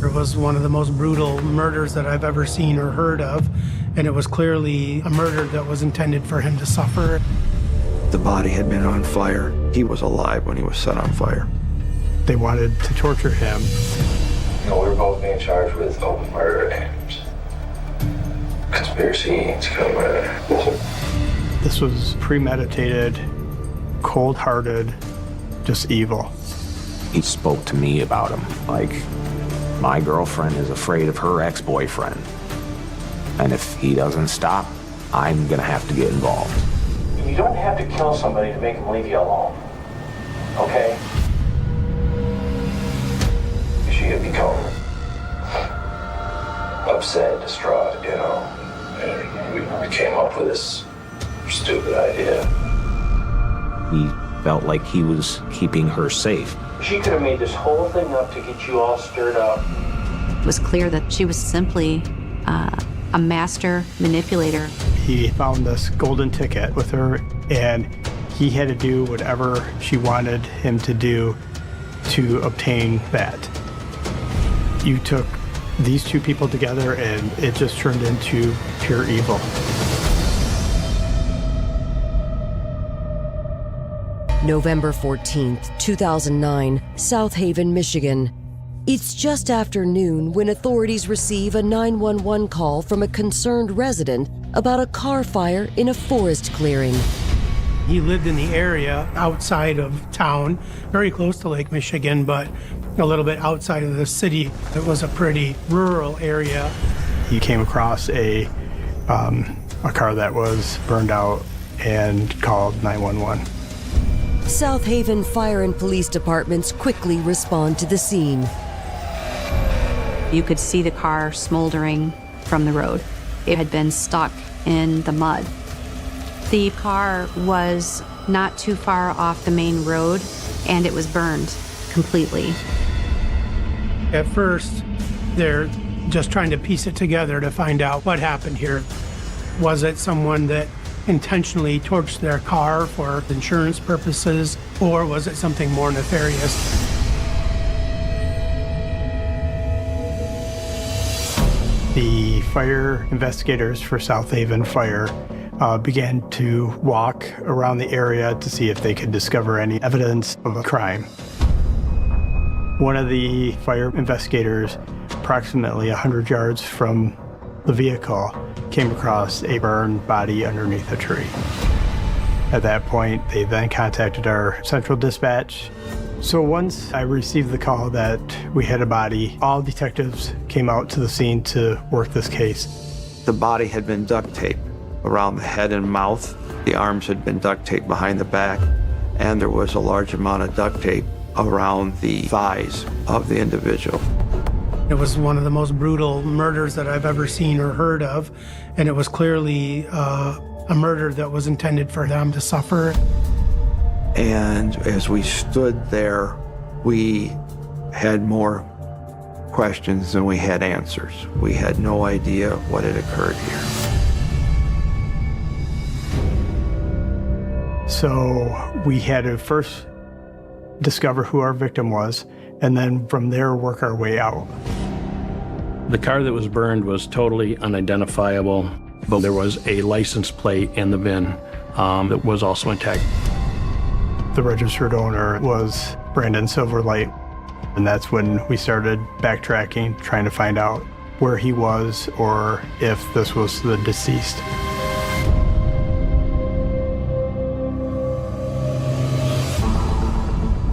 It was one of the most brutal murders that I've ever seen or heard of, and it was clearly a murder that was intended for him to suffer. The body had been on fire. He was alive when he was set on fire. They wanted to torture him. We were both being charged with open murder and conspiracy to kill murder. This was premeditated, cold-hearted, just evil. He spoke to me about him like, my girlfriend is afraid of her ex-boyfriend. And if he doesn't stop, I'm gonna have to get involved. You don't have to kill somebody to make them leave you alone, okay? She had become upset, distraught, and we came up with this stupid idea. He felt like he was keeping her safe. She could have made this whole thing up to get you all stirred up. It was clear that she was simply a master manipulator. He found this golden ticket with her, and he had to do whatever she wanted him to do to obtain that. You took these two people together, and it just turned into pure evil. November 14th, 2009, South Haven, Michigan. It's just after noon when authorities receive a 911 call from a concerned resident about a car fire in a forest clearing. He lived in the area outside of town, very close to Lake Michigan, but a little bit outside of the city. It was a pretty rural area. He came across a car that was burned out and called 911. South Haven Fire and Police Departments quickly respond to the scene. You could see the car smoldering from the road. It had been stuck in the mud. The car was not too far off the main road, and it was burned completely. At first, they're just trying to piece it together to find out what happened here. Was it someone that intentionally torched their car for insurance purposes, or was it something more nefarious? The fire investigators for South Haven Fire began to walk around the area to see if they could discover any evidence of a crime. One of the fire investigators, approximately 100 yards from the vehicle, came across a burned body underneath a tree. At that point, they then contacted our central dispatch. So once I received the call that we had a body, all detectives came out to the scene to work this case. The body had been duct taped around the head and mouth. The arms had been duct taped behind the back, and there was a large amount of duct tape around the thighs of the individual. It was one of the most brutal murders that I've ever seen or heard of, and it was clearly a murder that was intended for them to suffer. And as we stood there, we had more questions than we had answers. We had no idea what had occurred here. So we had to first discover who our victim was, and then from there work our way out. The car that was burned was totally unidentifiable, but there was a license plate in the VIN that was also intact. The registered owner was Brandon Silverlight, and that's when we started backtracking, trying to find out where he was or if this was the deceased.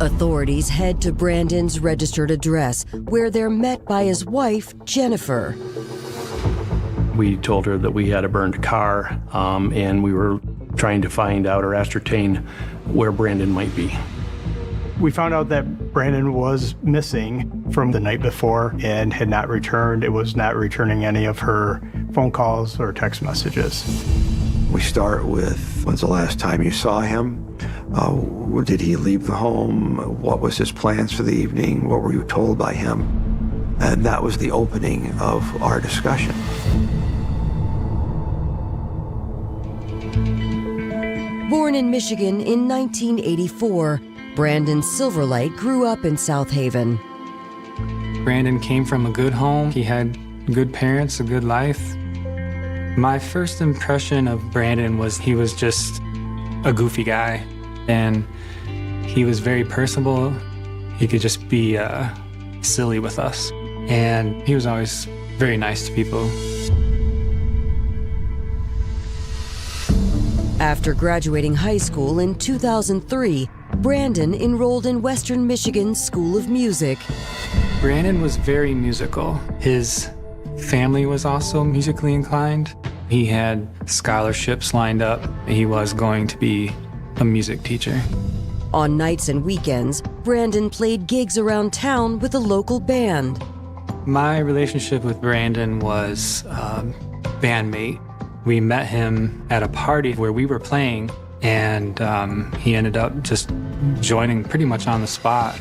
Authorities head to Brandon's registered address, where they're met by his wife, Jennifer. We told her that we had a burned car, and we were trying to find out or ascertain where Brandon might be. We found out that Brandon was missing from the night before and had not returned. It was not returning any of her phone calls or text messages. We start with, when's the last time you saw him? Did he leave the home? What was his plans for the evening? What were you told by him? And that was the opening of our discussion. Born in Michigan in 1984, Brandon Silverlight grew up in South Haven. Brandon came from a good home. He had good parents, a good life. My first impression of Brandon was he was just a goofy guy, and he was very personable. He could just be silly with us, and he was always very nice to people. After graduating high school in 2003, Brandon enrolled in Western Michigan's School of Music. Brandon was very musical. His family was also musically inclined. He had scholarships lined up. He was going to be a music teacher. On nights and weekends, Brandon played gigs around town with a local band. My relationship with Brandon was bandmate. We met him at a party where we were playing, and he ended up just joining pretty much on the spot.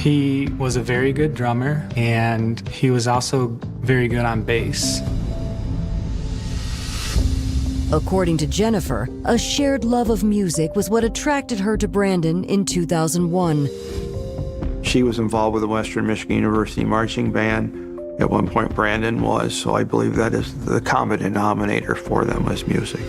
He was a very good drummer, and he was also very good on bass. According to Jennifer, a shared love of music was what attracted her to Brandon in 2001. She was involved with the Western Michigan University Marching Band. At one point, Brandon was, so I believe that is the common denominator for them was music.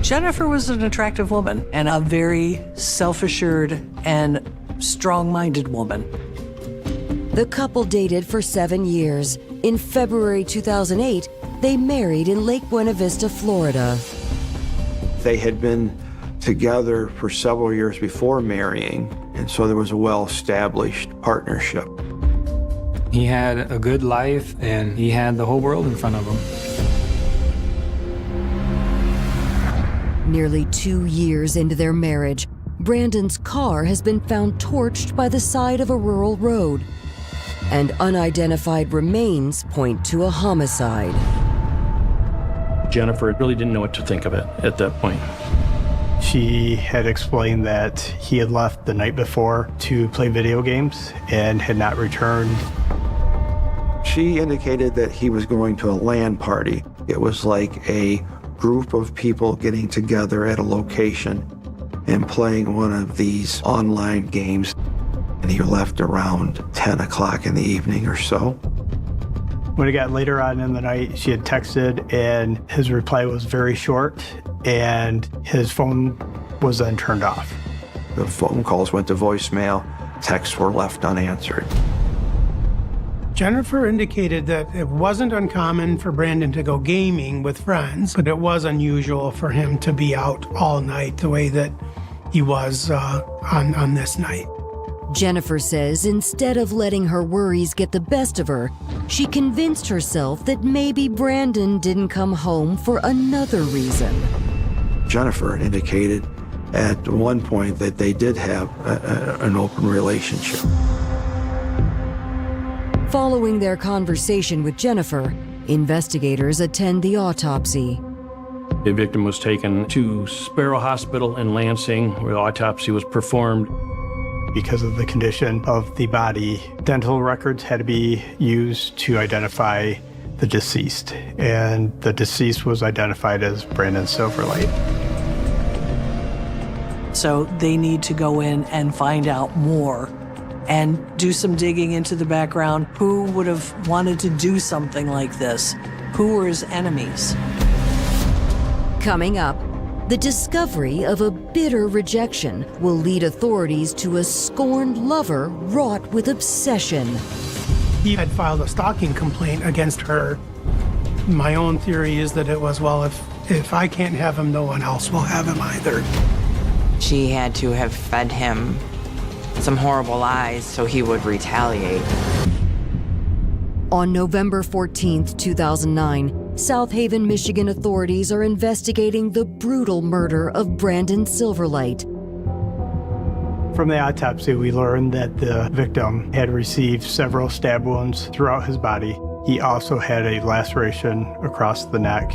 Jennifer was an attractive woman and a very self-assured and strong-minded woman. The couple dated for 7 years. In February 2008, they married in Lake Buena Vista, Florida. They had been together for several years before marrying, and so there was a well-established partnership. He had a good life, and he had the whole world in front of him. Nearly 2 years into their marriage, Brandon's car has been found torched by the side of a rural road, and unidentified remains point to a homicide. Jennifer really didn't know what to think of it at that point. She had explained that he had left the night before to play video games and had not returned. She indicated that he was going to a LAN party. It was like a group of people getting together at a location and playing one of these online games. And he left around 10 o'clock in the evening or so. When it got later on in the night, she had texted, and his reply was very short, and his phone was then turned off. The phone calls went to voicemail, texts were left unanswered. Jennifer indicated that it wasn't uncommon for Brandon to go gaming with friends, but it was unusual for him to be out all night the way that he was on this night. Jennifer says instead of letting her worries get the best of her, she convinced herself that maybe Brandon didn't come home for another reason. Jennifer indicated at one point that they did have an open relationship. Following their conversation with Jennifer, investigators attend the autopsy. The victim was taken to Sparrow Hospital in Lansing, where the autopsy was performed. Because of the condition of the body, dental records had to be used to identify the deceased, and the deceased was identified as Brandon Silverlight. So they need to go in and find out more and do some digging into the background. Who would have wanted to do something like this? Who were his enemies? Coming up, the discovery of a bitter rejection will lead authorities to a scorned lover wrought with obsession. He had filed a stalking complaint against her. My own theory is that it was, well, if I can't have him, no one else will have him either. She had to have fed him some horrible lies so he would retaliate. On November 14th, 2009, South Haven, Michigan authorities are investigating the brutal murder of Brandon Silverlight. From the autopsy, we learned that the victim had received several stab wounds throughout his body. He also had a laceration across the neck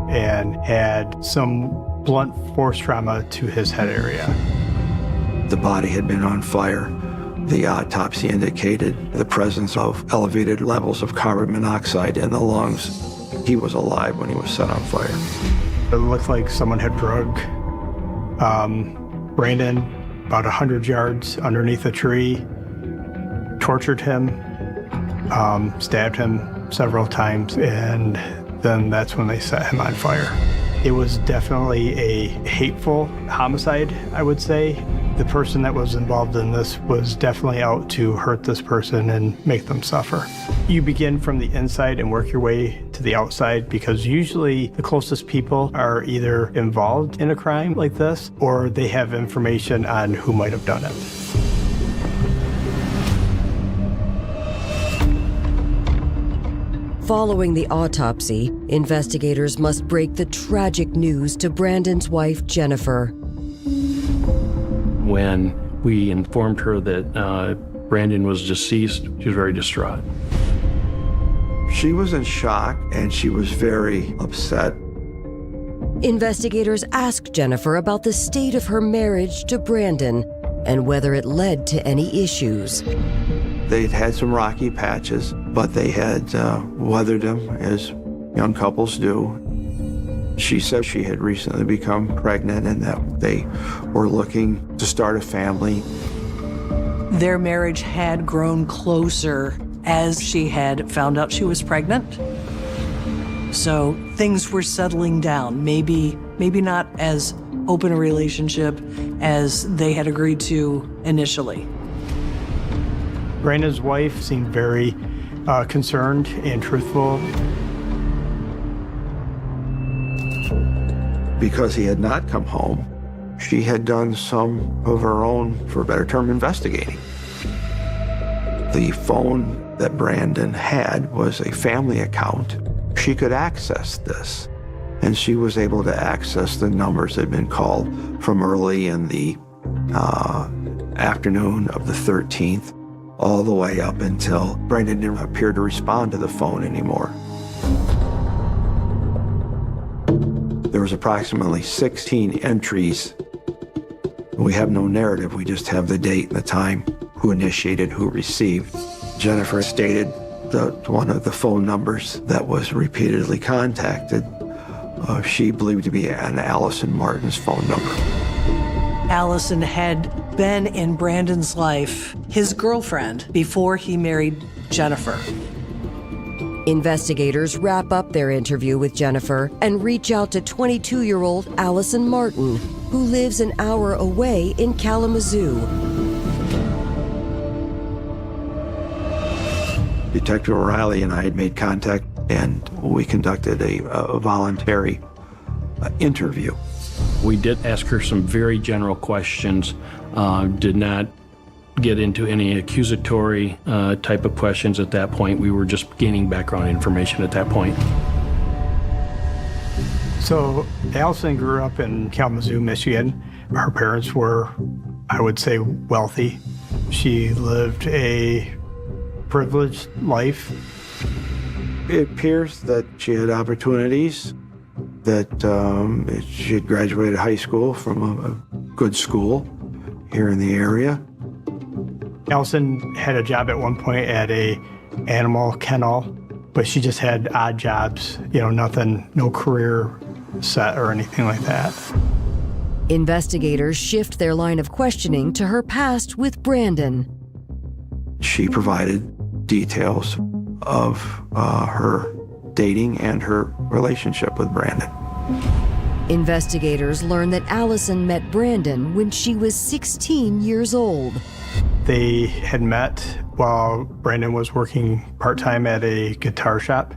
and had some blunt force trauma to his head area. The body had been on fire. The autopsy indicated the presence of elevated levels of carbon monoxide in the lungs. He was alive when he was set on fire. It looked like someone had drugged Brandon about 100 yards underneath a tree, tortured him, stabbed him several times, and then that's when they set him on fire. It was definitely a hateful homicide, I would say. The person that was involved in this was definitely out to hurt this person and make them suffer. You begin from the inside and work your way to the outside, because usually the closest people are either involved in a crime like this or they have information on who might have done it. Following the autopsy, investigators must break the tragic news to Brandon's wife, Jennifer. When we informed her that Brandon was deceased, she was very distraught. She was in shock and she was very upset. Investigators asked Jennifer about the state of her marriage to Brandon and whether it led to any issues. They'd had some rocky patches, but they had weathered them as young couples do. She said she had recently become pregnant and that they were looking to start a family. Their marriage had grown closer as she had found out she was pregnant. So things were settling down. Maybe not as open a relationship as they had agreed to initially. Brandon's wife seemed very concerned and truthful. Because he had not come home, she had done some of her own, for a better term, investigating. The phone that Brandon had was a family account. She could access this, and she was able to access the numbers that had been called from early in the afternoon of the 13th, all the way up until Brandon didn't appear to respond to the phone anymore. There was approximately 16 entries. We have no narrative, we just have the date and the time, who initiated, who received. Jennifer stated that one of the phone numbers that was repeatedly contacted, she believed to be an Allison Martin's phone number. Allison had been in Brandon's life his girlfriend before he married Jennifer. Investigators wrap up their interview with Jennifer and reach out to 22-year-old Allison Martin, who lives an hour away in Kalamazoo. Detective O'Reilly and I had made contact, and we conducted a voluntary interview. We did ask her some very general questions, did not get into any accusatory type of questions at that point. We were just gaining background information at that point. So Allison grew up in Kalamazoo, Michigan. Her parents were, I would say, wealthy. She lived a privileged life. It appears that she had opportunities, that she had graduated high school from a good school here in the area. Allison had a job at one point at a animal kennel, but she just had odd jobs, nothing, no career set or anything like that. Investigators shift their line of questioning to her past with Brandon. She provided details of her dating and her relationship with Brandon. Investigators learn that Allison met Brandon when she was 16 years old. They had met while Brandon was working part-time at a guitar shop,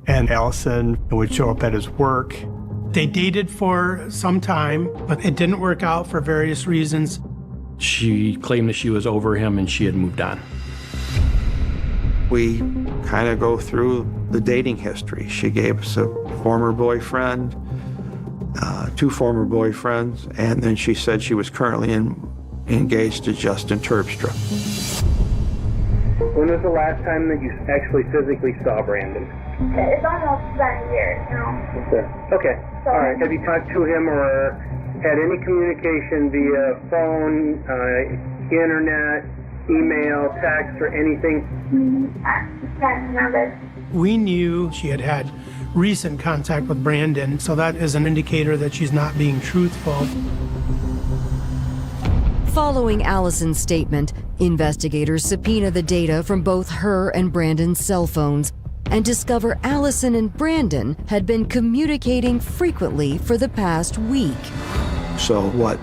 and Allison would show up at his work. They dated for some time, but it didn't work out for various reasons. She claimed that she was over him and she had moved on. We kind of go through the dating history. She gave us a former boyfriend, 2 former boyfriends, and then she said she was currently engaged to Justin Terpstra. When was the last time that you actually physically saw Brandon? It's almost been a year now. Okay. All right. Have you talked to him or had any communication via phone, internet, email, text, or anything? I can't remember. We knew she had had recent contact with Brandon, so that is an indicator that she's not being truthful. Following Allison's statement, investigators subpoena the data from both her and Brandon's cell phones and discover Allison and Brandon had been communicating frequently for the past week. So what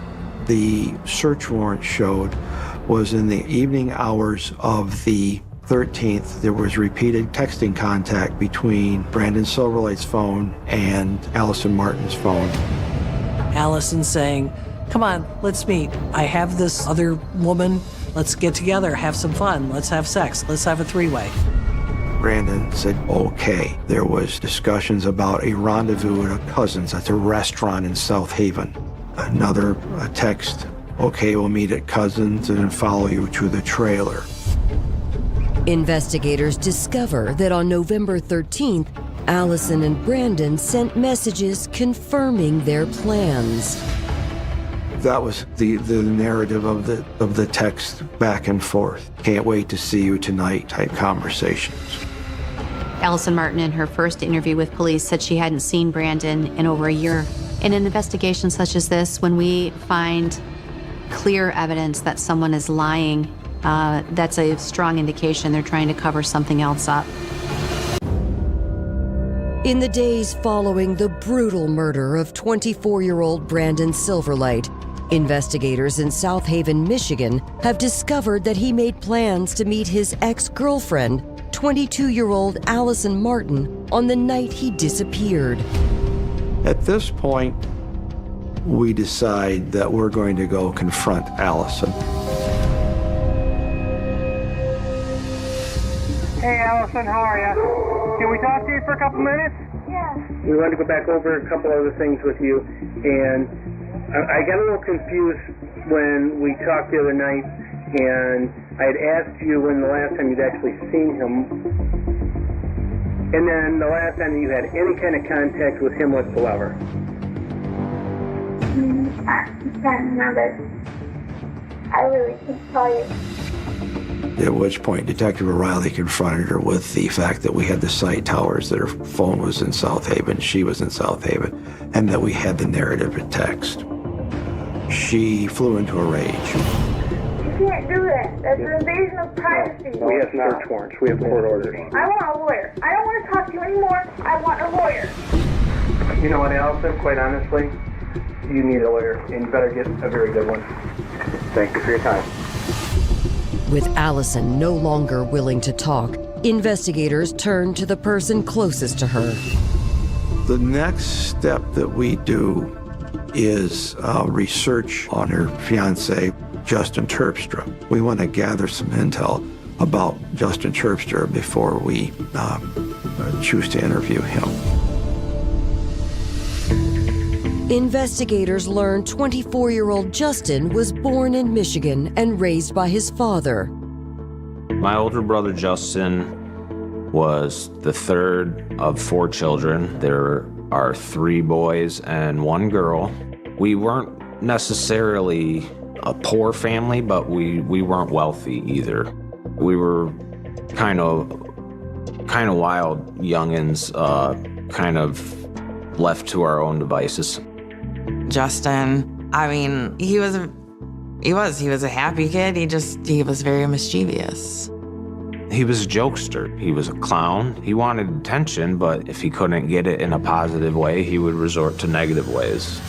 the search warrant showed was in the evening hours of the 13th, there was repeated texting contact between Brandon Silverlight's phone and Allison Martin's phone. Allison saying, come on, let's meet. I have this other woman. Let's get together, have some fun. Let's have sex. Let's have a three-way. Brandon said, okay. There was discussions about a rendezvous at a cousin's at the restaurant in South Haven. Another text, okay, we'll meet at cousin's and then follow you to the trailer. Investigators discover that on November 13th, Allison and Brandon sent messages confirming their plans. That was the narrative of the text back and forth. Can't wait to see you tonight type conversations. Allison Martin, in her first interview with police, said she hadn't seen Brandon in over a year. In an investigation such as this, when we find clear evidence that someone is lying, that's a strong indication they're trying to cover something else up. In the days following the brutal murder of 24-year-old Brandon Silverlight, investigators in South Haven, Michigan, have discovered that he made plans to meet his ex-girlfriend, 22-year-old Allison Martin, on the night he disappeared. At this point, we decide that we're going to go confront Allison. Hey, Allison, how are you? Can we talk to you for a couple minutes? Yeah. We wanted to go back over a couple other things with you, and I got a little confused when we talked the other night, and I had asked you when the last time you'd actually seen him, and then the last time you had any kind of contact with him whatsoever. I can't remember. I really can't tell you. At which point, Detective O'Reilly confronted her with the fact that we had the site towers, that her phone was in South Haven, she was in South Haven, and that we had the narrative in text. She flew into a rage. You can't do that. That's an invasion of privacy. We have search warrants. We have court orders. I want a lawyer. I don't want to talk to you anymore. I want a lawyer. You know what, Allison? Quite honestly, you need a lawyer, and you better get a very good one. Thank you for your time. With Allison no longer willing to talk, investigators turn to the person closest to her. The next step that we do is research on her fiancé, Justin Terpstra. We want to gather some intel about Justin Terpstra before we choose to interview him. Investigators learn 24-year-old Justin was born in Michigan and raised by his father. My older brother Justin was the third of 4 children. There are 3 boys and 1 girl. We weren't necessarily a poor family, but we weren't wealthy either. We were kind of wild youngins, kind of left to our own devices. Justin, I mean, he was a happy kid. He was very mischievous. He was a jokester. He was a clown. He wanted attention, but if he couldn't get it in a positive way, he would resort to negative ways.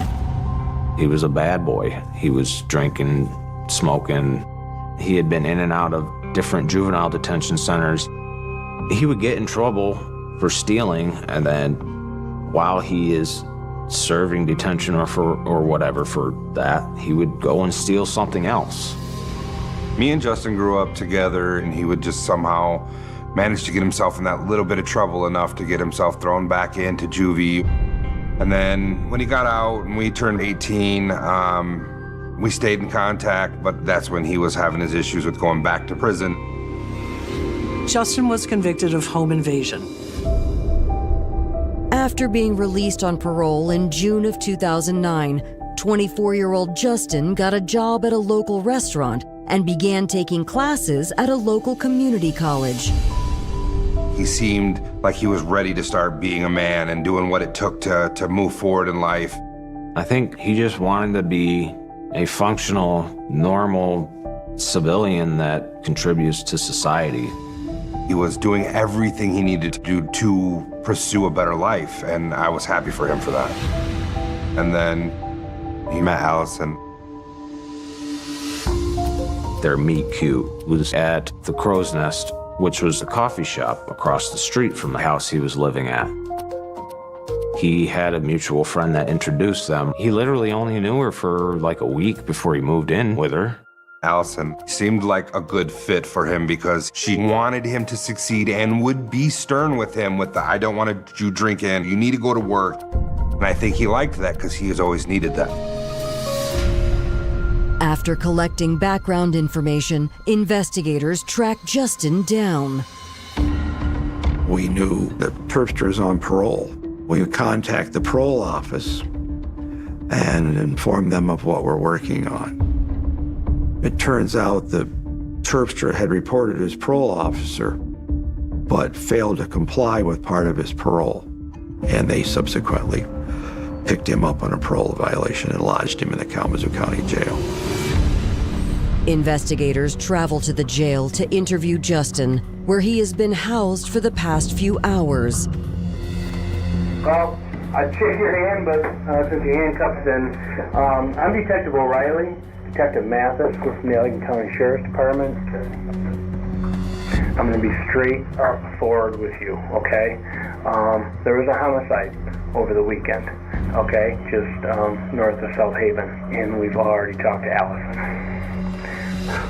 He was a bad boy. He was drinking, smoking. He had been in and out of different juvenile detention centers. He would get in trouble for stealing, and then while he is serving detention or whatever for that, he would go and steal something else. Me and Justin grew up together, and he would just somehow manage to get himself in that little bit of trouble enough to get himself thrown back into juvie. And then when he got out and we turned 18, we stayed in contact, but that's when he was having his issues with going back to prison. Justin was convicted of home invasion. After being released on parole in June of 2009, 24-year-old Justin got a job at a local restaurant and began taking classes at a local community college. He seemed like he was ready to start being a man and doing what it took to move forward in life. I think he just wanted to be a functional, normal civilian that contributes to society. He was doing everything he needed to do to pursue a better life, and I was happy for him for that. And then he met Allison. Their meet cute was at the Crow's Nest, which was the coffee shop across the street from the house he was living at. He had a mutual friend that introduced them. He literally only knew her for like a week before he moved in with her. Allison seemed like a good fit for him because she wanted him to succeed and would be stern with him with the, I don't want you drinking, you need to go to work. And I think he liked that because he has always needed that. After collecting background information, investigators tracked Justin down. We knew that Terpstra is on parole. We would contact the parole office and inform them of what we're working on. It turns out that Terpstra had reported his parole officer, but failed to comply with part of his parole. And they subsequently picked him up on a parole violation and lodged him in the Kalamazoo County Jail. Investigators travel to the jail to interview Justin, where he has been housed for the past few hours. Well, I'd shake your hand, but since your handcuffs in, I'm Detective O'Reilly, Detective Mathis with the Allegheny County Sheriff's Department. I'm going to be straight up forward with you, okay? There was a homicide over the weekend, okay? Just north of South Haven, and we've already talked to Allison.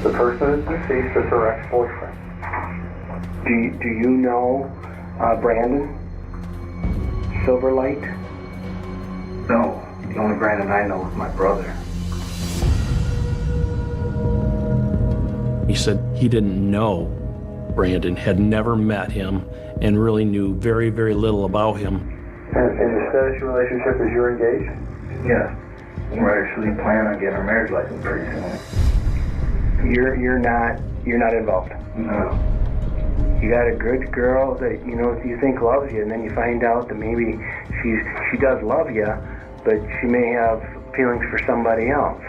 The person is deceased is her ex-boyfriend. Do you know Brandon Silverlight? No, the only Brandon I know is my brother. He said he didn't know Brandon, had never met him, and really knew very, very little about him. And the status of your relationship is you're engaged? Yes. We're actually planning on getting our marriage license pretty soon. You're not involved? No. You got a good girl that you think loves you, and then you find out that maybe she does love you, but she may have feelings for somebody else.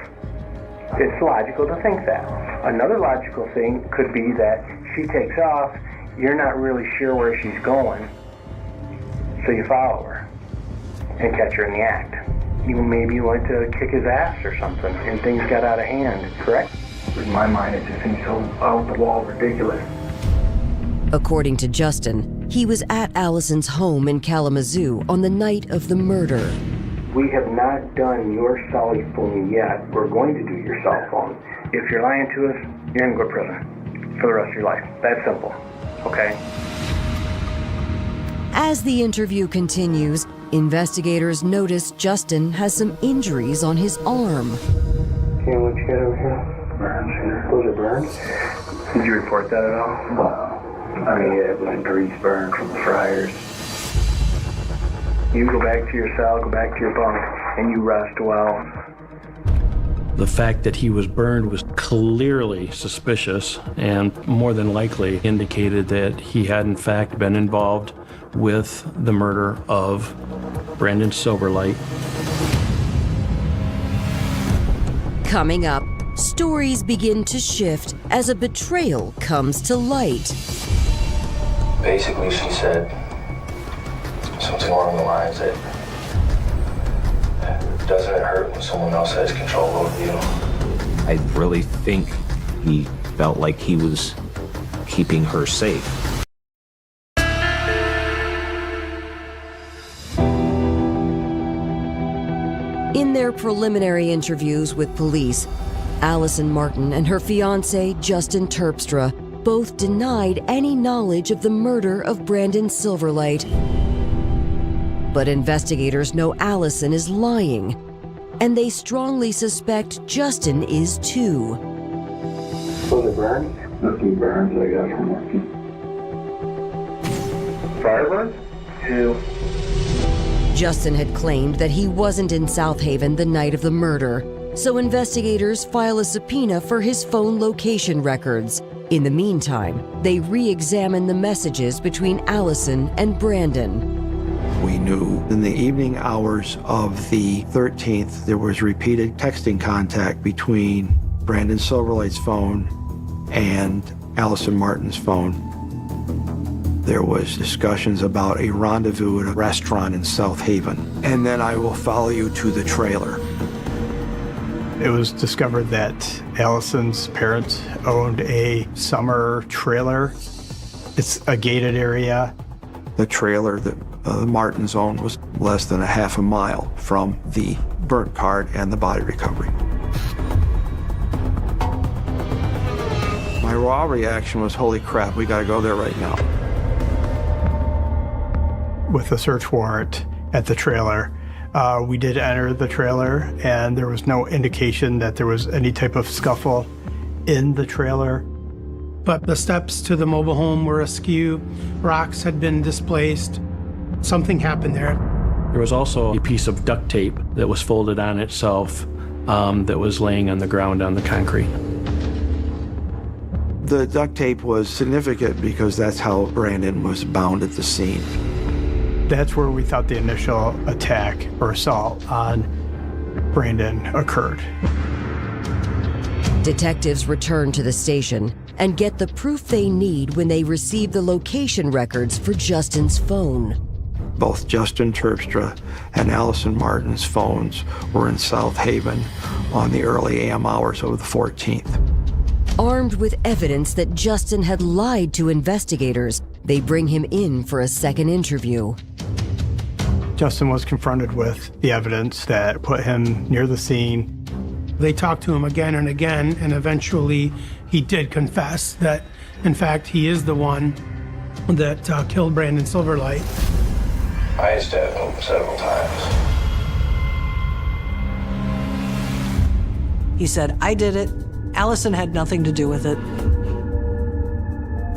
It's logical to think that. Another logical thing could be that she takes off, you're not really sure where she's going, so you follow her and catch her in the act. Maybe you went to kick his ass or something, and things got out of hand, correct? In my mind, it just seems so out the wall ridiculous. According to Justin, he was at Allison's home in Kalamazoo on the night of the murder. We have not done your cell phone yet. We're going to do your cell phone. If you're lying to us, you're going to go to prison for the rest of your life. That's simple, okay? As the interview continues, investigators notice Justin has some injuries on his arm. Okay, what you got over here? Burns here. Those are burns? Did you report that at all? Well, I mean, it was a grease burn from the fryers. You go back to your cell, go back to your bunk, and you rest well. The fact that he was burned was clearly suspicious and more than likely indicated that he had in fact been involved with the murder of Brandon Silverlight. Coming up, stories begin to shift as a betrayal comes to light. Basically, she said something along the lines that, doesn't it hurt when someone else has control over you? I really think he felt like he was keeping her safe. In their preliminary interviews with police, Allison Martin and her fiancé, Justin Terpstra, both denied any knowledge of the murder of Brandon Silverlight. But investigators know Allison is lying, and they strongly suspect Justin is too. Those are burns? Nothing burns I got from working. Fire burns? 2. Justin had claimed that he wasn't in South Haven the night of the murder, so investigators file a subpoena for his phone location records. In the meantime, they re-examine the messages between Allison and Brandon. We knew in the evening hours of the 13th, there was repeated texting contact between Brandon Silverlight's phone and Allison Martin's phone. There was discussions about a rendezvous at a restaurant in South Haven. And then I will follow you to the trailer. It was discovered that Allison's parents owned a summer trailer. It's a gated area. The trailer that Martin's owned was less than a half a mile from the burnt card and the body recovery. My raw reaction was, holy crap, we gotta go there right now. With a search warrant at the trailer, we did enter the trailer, and there was no indication that there was any type of scuffle in the trailer. But the steps to the mobile home were askew. Rocks had been displaced. Something happened there. There was also a piece of duct tape that was folded on itself that was laying on the ground on the concrete. The duct tape was significant because that's how Brandon was bound at the scene. That's where we thought the initial attack or assault on Brandon occurred. Detectives return to the station and get the proof they need when they receive the location records for Justin's phone. Both Justin Terpstra and Allison Martin's phones were in South Haven on the early AM hours of the 14th. Armed with evidence that Justin had lied to investigators, they bring him in for a second interview. Justin was confronted with the evidence that put him near the scene. They talked to him again and again, and eventually he did confess that, in fact, he is the one that killed Brandon Silverlight. I stabbed him several times. He said, I did it. Allison had nothing to do with it.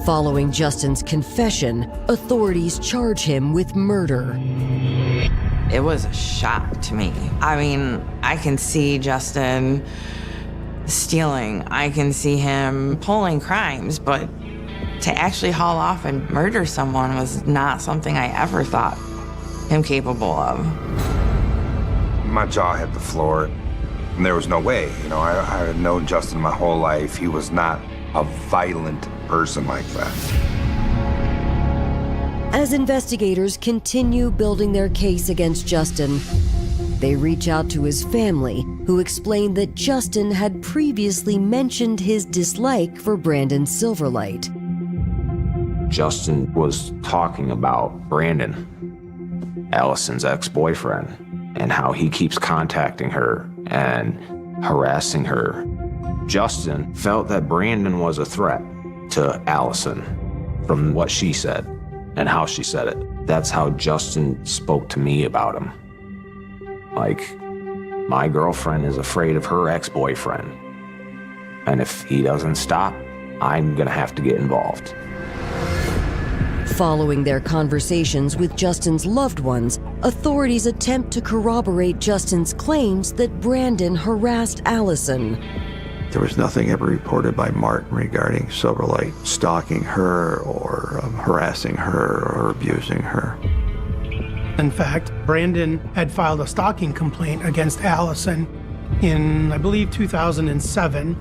Following Justin's confession, authorities charge him with murder. It was a shock to me. I mean, I can see Justin stealing. I can see him pulling crimes, but to actually haul off and murder someone was not something I ever thought him capable of. My jaw hit the floor, and there was no way. You know, I had known Justin my whole life. He was not a violent person like that. As investigators continue building their case against Justin, they reach out to his family, who explained that Justin had previously mentioned his dislike for Brandon Silverlight. Justin was talking about Brandon, Allison's ex-boyfriend, and how he keeps contacting her and harassing her. Justin felt that Brandon was a threat to Allison from what she said and how she said it. That's how Justin spoke to me about him. Like, my girlfriend is afraid of her ex-boyfriend, and if he doesn't stop, I'm gonna have to get involved. Following their conversations with Justin's loved ones, authorities attempt to corroborate Justin's claims that Brandon harassed Allison. There was nothing ever reported by Martin regarding Silverlight stalking her or harassing her or abusing her. In fact, Brandon had filed a stalking complaint against Allison in, I believe, 2007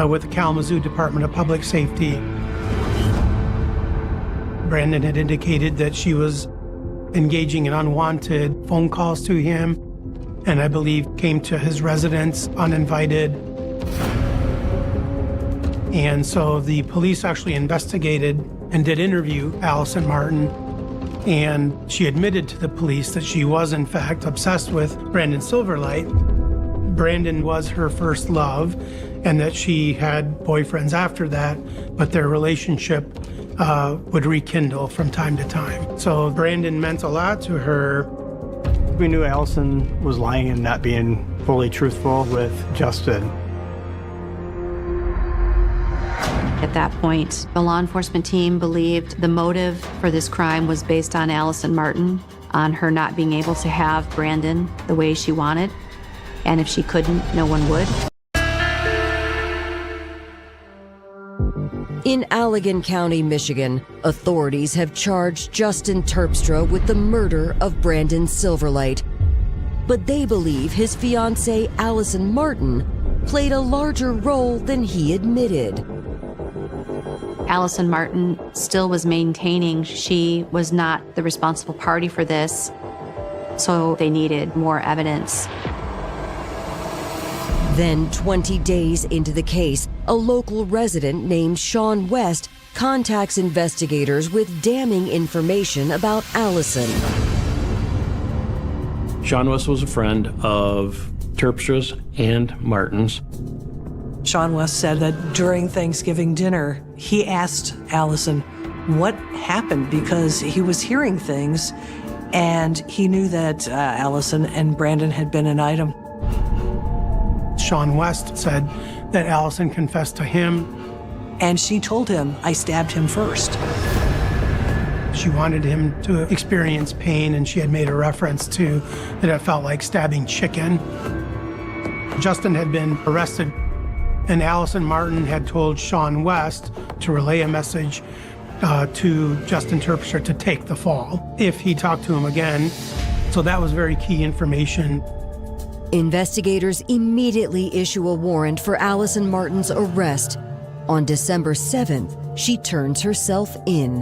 with the Kalamazoo Department of Public Safety. Brandon had indicated that she was engaging in unwanted phone calls to him, and I believe came to his residence uninvited. And so the police actually investigated and did interview Allison Martin, and she admitted to the police that she was in fact obsessed with Brandon Silverlight. Brandon was her first love, and that she had boyfriends after that, but their relationship would rekindle from time to time. So Brandon meant a lot to her. We knew Allison was lying and not being fully truthful with Justin. At that point, the law enforcement team believed the motive for this crime was based on Allison Martin, on her not being able to have Brandon the way she wanted. And if she couldn't, no one would. In Allegan County, Michigan, authorities have charged Justin Terpstra with the murder of Brandon Silverlight. But they believe his fiancée, Allison Martin, played a larger role than he admitted. Allison Martin still was maintaining she was not the responsible party for this, so they needed more evidence. Then, 20 days into the case, a local resident named Sean West contacts investigators with damning information about Allison. Sean West was a friend of Terpstra's and Martin's. Sean West said that during Thanksgiving dinner, he asked Allison what happened because he was hearing things and he knew that Allison and Brandon had been an item. Sean West said that Allison confessed to him. And she told him, I stabbed him first. She wanted him to experience pain, and she had made a reference to that it felt like stabbing chicken. Justin had been arrested, and Allison Martin had told Sean West to relay a message to Justin Terpstra to take the fall if he talked to him again. So that was very key information. Investigators immediately issue a warrant for Allison Martin's arrest. On December 7th, she turns herself in.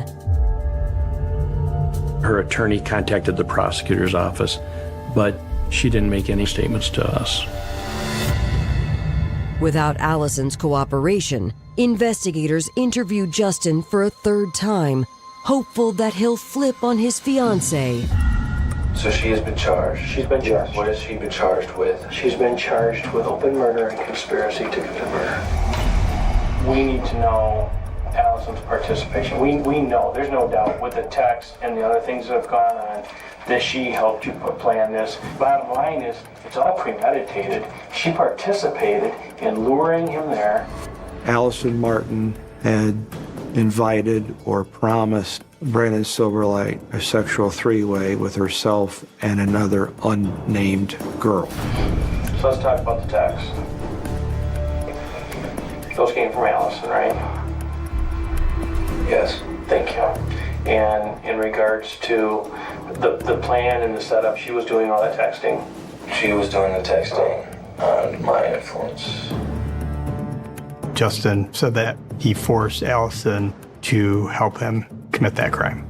Her attorney contacted the prosecutor's office, but she didn't make any statements to us. Without Allison's cooperation, investigators interview Justin for a third time, hopeful that he'll flip on his fiancée. So she has been charged. She's been charged. What has she been charged with? She's been charged with open murder and conspiracy to commit murder. We need to know Allison's participation. We know, there's no doubt, with the text and the other things that have gone on, that she helped you plan this. Bottom line is, it's all premeditated. She participated in luring him there. Allison Martin had invited or promised Brandon Silverlight a sexual three-way with herself and another unnamed girl. So let's talk about the text. Those came from Allison, right? Yes. Thank you. And in regards to the plan and the setup, she was doing all that texting? She was doing the texting on my influence. Justin said that he forced Allison to help him commit that crime.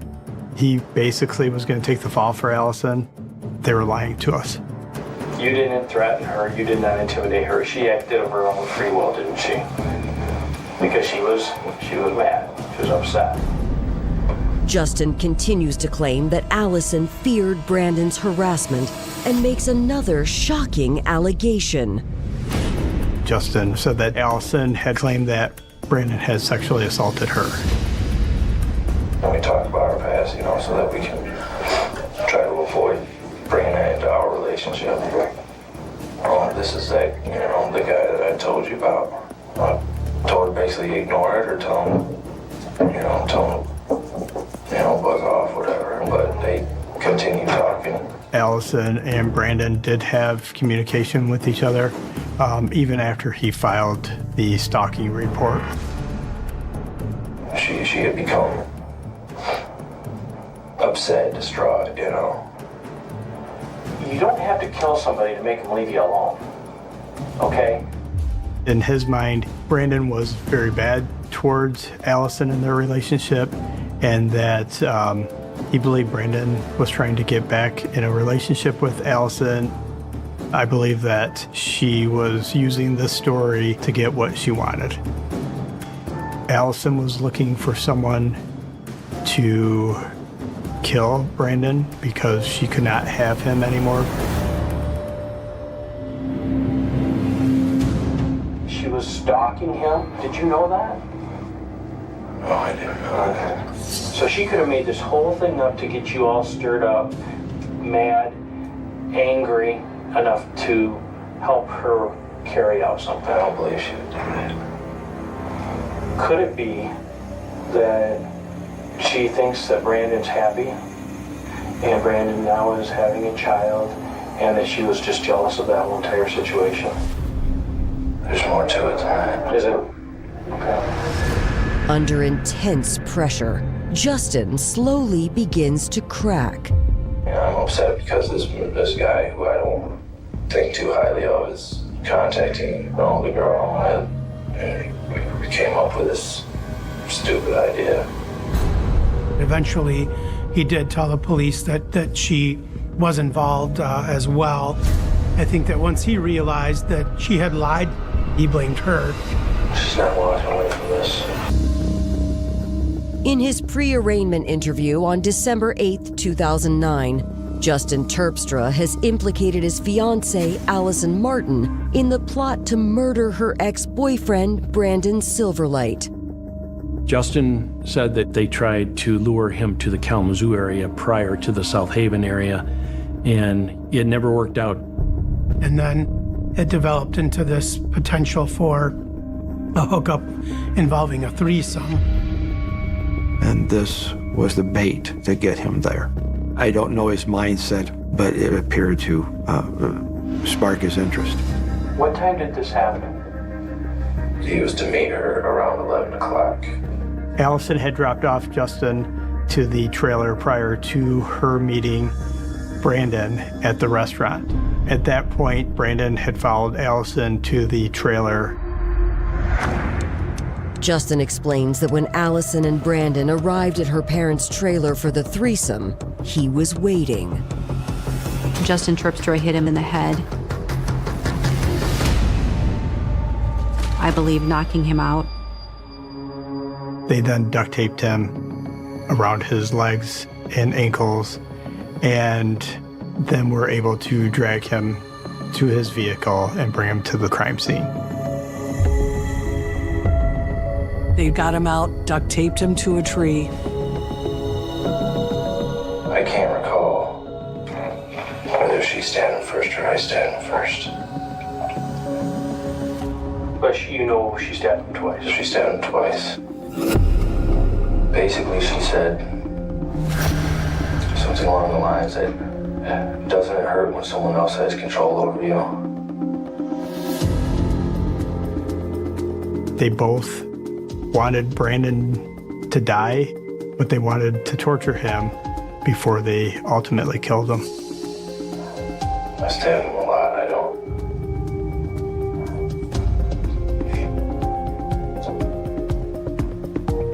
He basically was going to take the fall for Allison. They were lying to us. You didn't threaten her. You did not intimidate her. She acted of her own free will, didn't she? Because she was mad. She was upset. Justin continues to claim that Allison feared Brandon's harassment and makes another shocking allegation. Justin said that Allison had claimed that Brandon had sexually assaulted her. And we talk about our past, so that we can try to avoid bringing that into our relationship. This is that, the guy that I told you about. I told her basically ignore it or tell him, buzz off, whatever. But they continue talking. Allison and Brandon did have communication with each other, even after he filed the stalking report. She had become upset, distraught, You don't have to kill somebody to make them leave you alone, okay? In his mind, Brandon was very bad towards Allison in their relationship, and that he believed Brandon was trying to get back in a relationship with Allison. I believe that she was using this story to get what she wanted. Allison was looking for someone to kill Brandon because she could not have him anymore. She was stalking him. Did you know that? No, I didn't know that. So she could have made this whole thing up to get you all stirred up, mad, angry, enough to help her carry out something. I don't believe she would do that. Could it be that she thinks that Brandon's happy and Brandon now is having a child and that she was just jealous of that whole entire situation? There's more to it than that. Is it? Okay. Under intense pressure, Justin slowly begins to crack. I'm upset because this guy, who I don't think too highly of, is contacting the girl, and we came up with this stupid idea. Eventually, he did tell the police that she was involved as well. I think that once he realized that she had lied, he blamed her. She's not walking away from this. In his pre-arraignment interview on December 8, 2009, Justin Terpstra has implicated his fiancée, Allison Martin, in the plot to murder her ex-boyfriend, Brandon Silverlight. Justin said that they tried to lure him to the Kalamazoo area prior to the South Haven area, and it never worked out. And then it developed into this potential for a hookup involving a threesome. And this was the bait to get him there. I don't know his mindset, but it appeared to spark his interest. What time did this happen? He was to meet her around 11 o'clock. Allison had dropped off Justin to the trailer prior to her meeting Brandon at the restaurant. At that point, Brandon had followed Allison to the trailer. Justin explains that when Allison and Brandon arrived at her parents' trailer for the threesome, he was waiting. Justin Terpstra hit him in the head, I believe knocking him out. They then duct taped him around his legs and ankles, and then were able to drag him to his vehicle and bring him to the crime scene. They got him out, duct taped him to a tree. I can't recall whether she's standing first or I standing first. But you know she stabbed him twice. She stabbed him twice. Basically, she said something along the lines that, doesn't it hurt when someone else has control over you? They both wanted Brandon to die, but they wanted to torture him before they ultimately killed him. I stabbed him a lot. I don't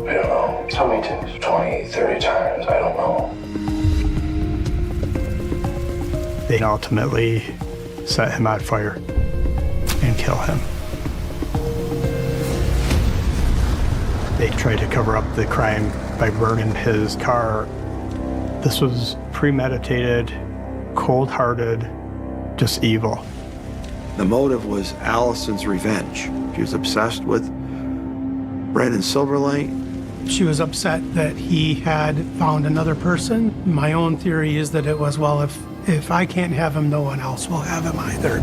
know. How many times? 20, 30 times. I don't know. They ultimately set him on fire and kill him. They tried to cover up the crime by burning his car. This was premeditated, cold-hearted, just evil. The motive was Allison's revenge. She was obsessed with Brandon Silverlight. She was upset that he had found another person. My own theory is that it was, well, if I can't have him, no one else will have him either.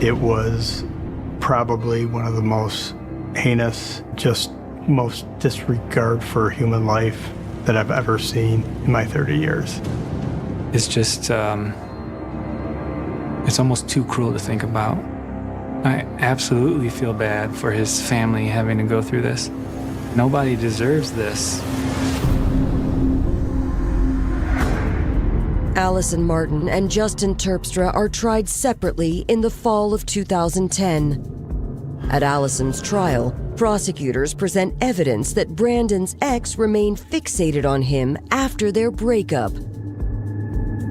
It was probably one of the most heinous, just most disregard for human life that I've ever seen in my 30 years. It's just, it's almost too cruel to think about. I absolutely feel bad for his family having to go through this. Nobody deserves this. Allison Martin and Justin Terpstra are tried separately in the fall of 2010. At Allison's trial, prosecutors present evidence that Brandon's ex remained fixated on him after their breakup.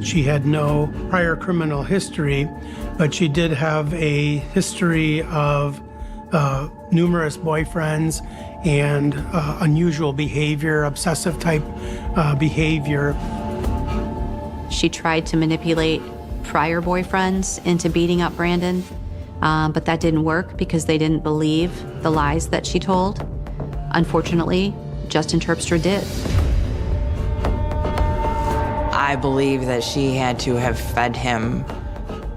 She had no prior criminal history, but she did have a history of numerous boyfriends and unusual behavior, obsessive type behavior. She tried to manipulate prior boyfriends into beating up Brandon, but that didn't work because they didn't believe the lies that she told. Unfortunately, Justin Terpstra did. I believe that she had to have fed him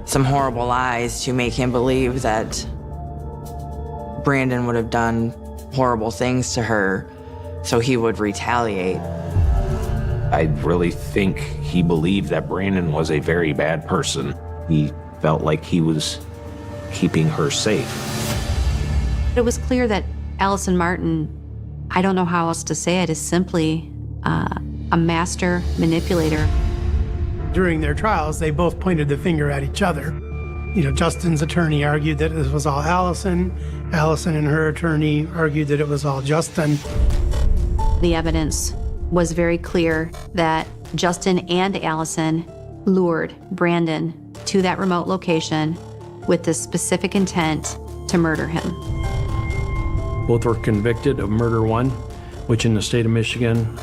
some horrible lies to make him believe that Brandon would have done horrible things to her, so he would retaliate. I really think he believed that Brandon was a very bad person. He felt like he was keeping her safe. It was clear that Allison Martin, I don't know how else to say it, is simply a master manipulator. During their trials, they both pointed the finger at each other. You know, Justin's attorney argued that it was all Allison. Allison and her attorney argued that it was all Justin. The evidence was very clear that Justin and Allison lured Brandon to that remote location with the specific intent to murder him. Both were convicted of murder one, which in the state of Michigan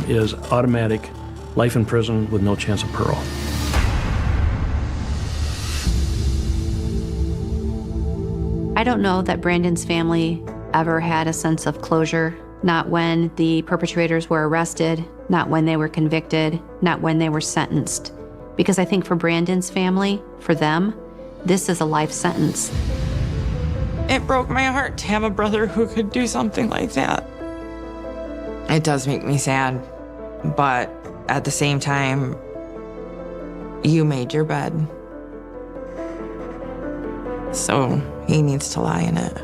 is automatic life in prison with no chance of parole. I don't know that Brandon's family ever had a sense of closure, not when the perpetrators were arrested, not when they were convicted, not when they were sentenced. Because I think for Brandon's family, for them, this is a life sentence. It broke my heart to have a brother who could do something like that. It does make me sad, but at the same time, you made your bed. So he needs to lie in it.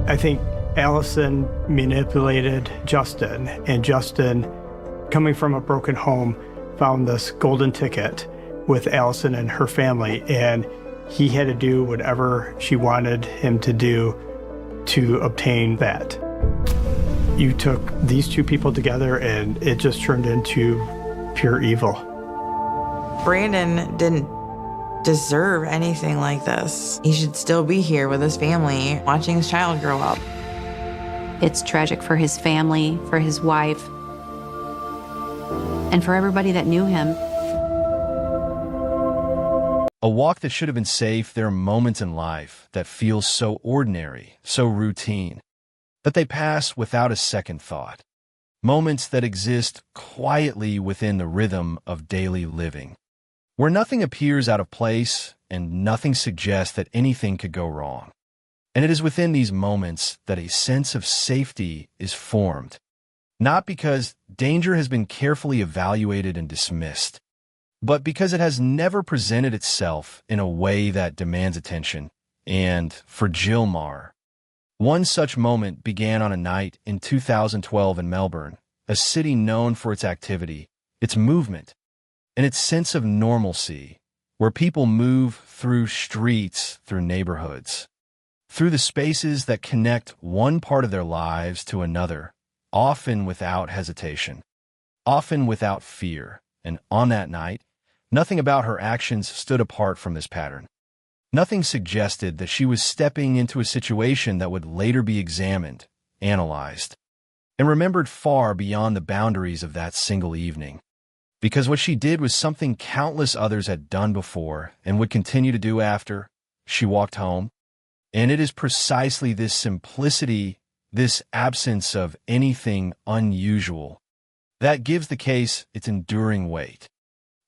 I think Allison manipulated Justin, and Justin, coming from a broken home, found this golden ticket with Allison and her family, and he had to do whatever she wanted him to do to obtain that. You took these two people together and it just turned into pure evil. Brandon didn't deserve anything like this. He should still be here with his family, watching his child grow up. It's tragic for his family, for his wife, and for everybody that knew him. A walk that should have been safe, there are moments in life that feel so ordinary, so routine, that they pass without a second thought. Moments that exist quietly within the rhythm of daily living, where nothing appears out of place and nothing suggests that anything could go wrong. And it is within these moments that a sense of safety is formed, not because danger has been carefully evaluated and dismissed, but because it has never presented itself in a way that demands attention. And for Jill Marr, one such moment began on a night in 2012 in Melbourne, a city known for its activity, its movement, and its sense of normalcy, where people move through streets, through neighborhoods, through the spaces that connect one part of their lives to another, often without hesitation, often without fear. And on that night, nothing about her actions stood apart from this pattern. Nothing suggested that she was stepping into a situation that would later be examined, analyzed, and remembered far beyond the boundaries of that single evening. Because what she did was something countless others had done before and would continue to do after. She walked home. And it is precisely this simplicity, this absence of anything unusual, that gives the case its enduring weight,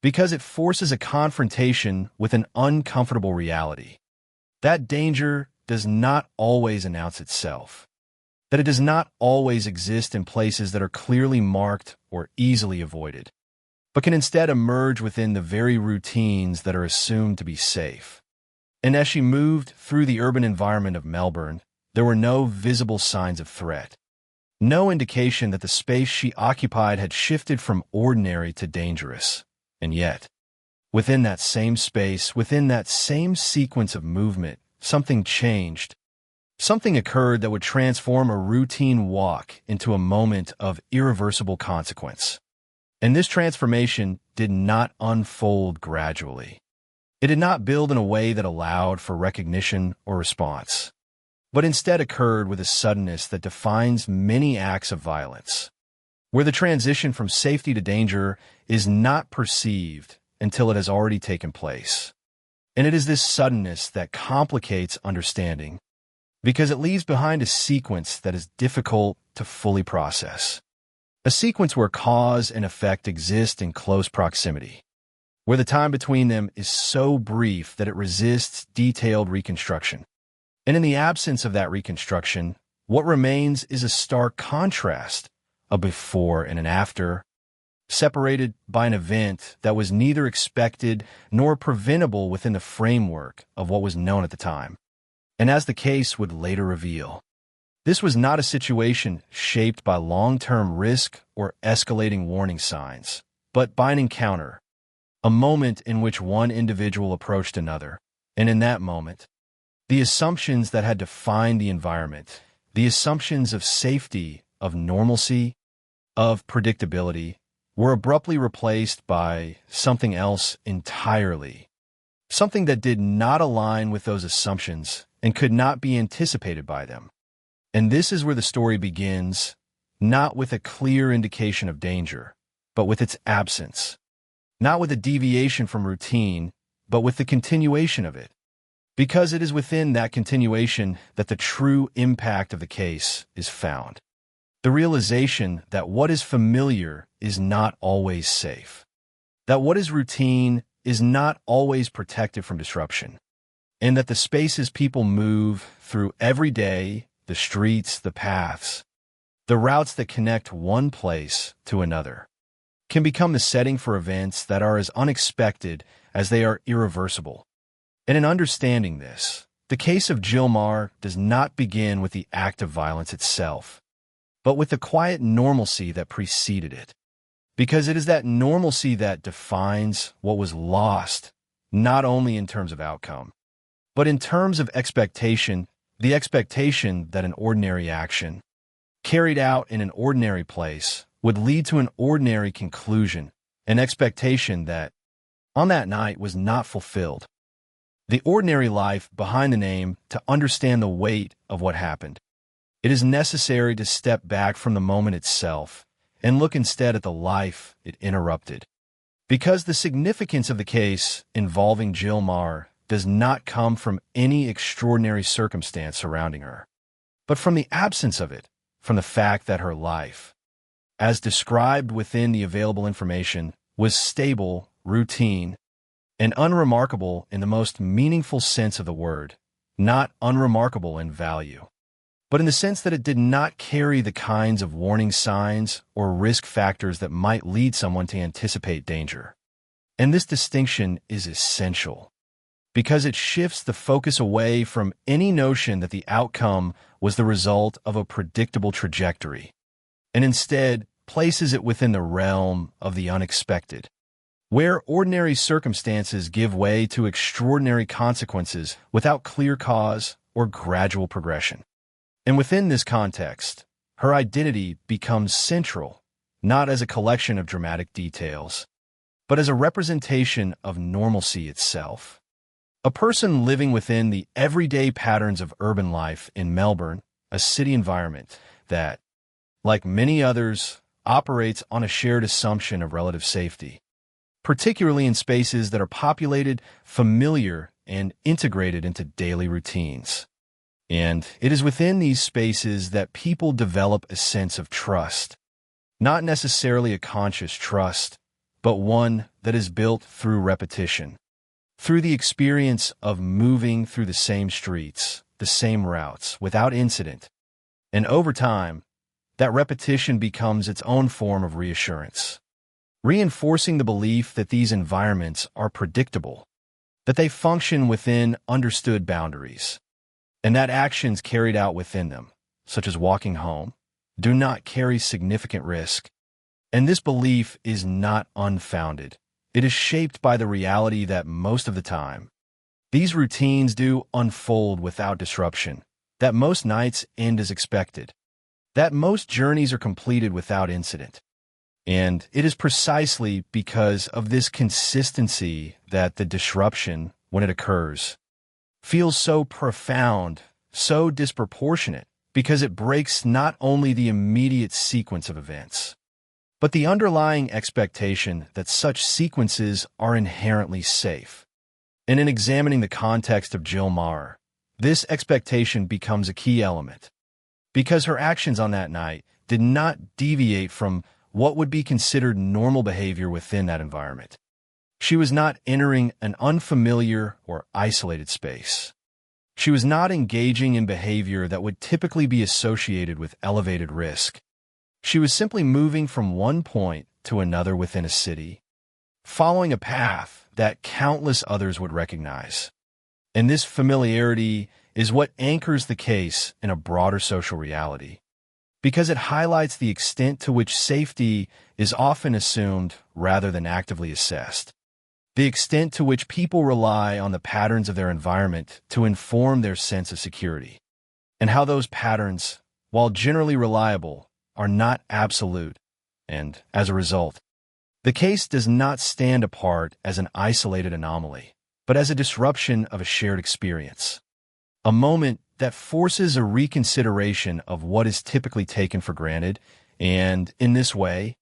because it forces a confrontation with an uncomfortable reality. That danger does not always announce itself, that it does not always exist in places that are clearly marked or easily avoided, but can instead emerge within the very routines that are assumed to be safe. And as she moved through the urban environment of Melbourne, there were no visible signs of threat, no indication that the space she occupied had shifted from ordinary to dangerous. And yet, within that same space, within that same sequence of movement, something changed. Something occurred that would transform a routine walk into a moment of irreversible consequence. And this transformation did not unfold gradually. It did not build in a way that allowed for recognition or response, but instead occurred with a suddenness that defines many acts of violence, where the transition from safety to danger is not perceived until it has already taken place. And it is this suddenness that complicates understanding, because it leaves behind a sequence that is difficult to fully process. A sequence where cause and effect exist in close proximity, where the time between them is so brief that it resists detailed reconstruction. And in the absence of that reconstruction, what remains is a stark contrast, a before and an after, separated by an event that was neither expected nor preventable within the framework of what was known at the time. And as the case would later reveal, This was not a situation shaped by long-term risk or escalating warning signs, but by an encounter, a moment in which one individual approached another, and in that moment, the assumptions that had defined the environment, the assumptions of safety, of normalcy, of predictability, were abruptly replaced by something else entirely. Something that did not align with those assumptions and could not be anticipated by them. And this is where the story begins, not with a clear indication of danger, but with its absence. Not with a deviation from routine, but with the continuation of it. Because it is within that continuation that the true impact of the case is found. The realization that what is familiar is not always safe. That what is routine is not always protected from disruption. And that the spaces people move through every day, the streets, the paths, the routes that connect one place to another, can become the setting for events that are as unexpected as they are irreversible. And in understanding this, the case of Jill Maher does not begin with the act of violence itself, but with the quiet normalcy that preceded it. Because it is that normalcy that defines what was lost, not only in terms of outcome, but in terms of expectation, the expectation that an ordinary action, carried out in an ordinary place, would lead to an ordinary conclusion, an expectation that, on that night, was not fulfilled. The ordinary life behind the name to understand the weight of what happened. It is necessary to step back from the moment itself and look instead at the life it interrupted. Because the significance of the case involving Jill Maher does not come from any extraordinary circumstance surrounding her, but from the absence of it, from the fact that her life, as described within the available information, was stable, routine, and unremarkable in the most meaningful sense of the word, not unremarkable in value, but in the sense that it did not carry the kinds of warning signs or risk factors that might lead someone to anticipate danger. And this distinction is essential, because it shifts the focus away from any notion that the outcome was the result of a predictable trajectory, and instead places it within the realm of the unexpected, where ordinary circumstances give way to extraordinary consequences without clear cause or gradual progression. And within this context, her identity becomes central, not as a collection of dramatic details, but as a representation of normalcy itself. A person living within the everyday patterns of urban life in Melbourne, a city environment that, like many others, operates on a shared assumption of relative safety, particularly in spaces that are populated, familiar, and integrated into daily routines. And it is within these spaces that people develop a sense of trust, not necessarily a conscious trust, but one that is built through repetition, through the experience of moving through the same streets, the same routes, without incident. And over time, that repetition becomes its own form of reassurance, reinforcing the belief that these environments are predictable, that they function within understood boundaries, and that actions carried out within them, such as walking home, do not carry significant risk. And this belief is not unfounded. It is shaped by the reality that most of the time, these routines do unfold without disruption, that most nights end as expected, that most journeys are completed without incident. And it is precisely because of this consistency that the disruption, when it occurs, feels so profound, so disproportionate, because it breaks not only the immediate sequence of events, but the underlying expectation that such sequences are inherently safe. And in examining the context of Jill Maher, this expectation becomes a key element, because her actions on that night did not deviate from what would be considered normal behavior within that environment. She was not entering an unfamiliar or isolated space. She was not engaging in behavior that would typically be associated with elevated risk. She was simply moving from one point to another within a city, following a path that countless others would recognize. And this familiarity is what anchors the case in a broader social reality, because it highlights the extent to which safety is often assumed rather than actively assessed, the extent to which people rely on the patterns of their environment to inform their sense of security, and how those patterns, while generally reliable, are not absolute, and, as a result, the case does not stand apart as an isolated anomaly, but as a disruption of a shared experience, a moment that forces a reconsideration of what is typically taken for granted, and, in this way,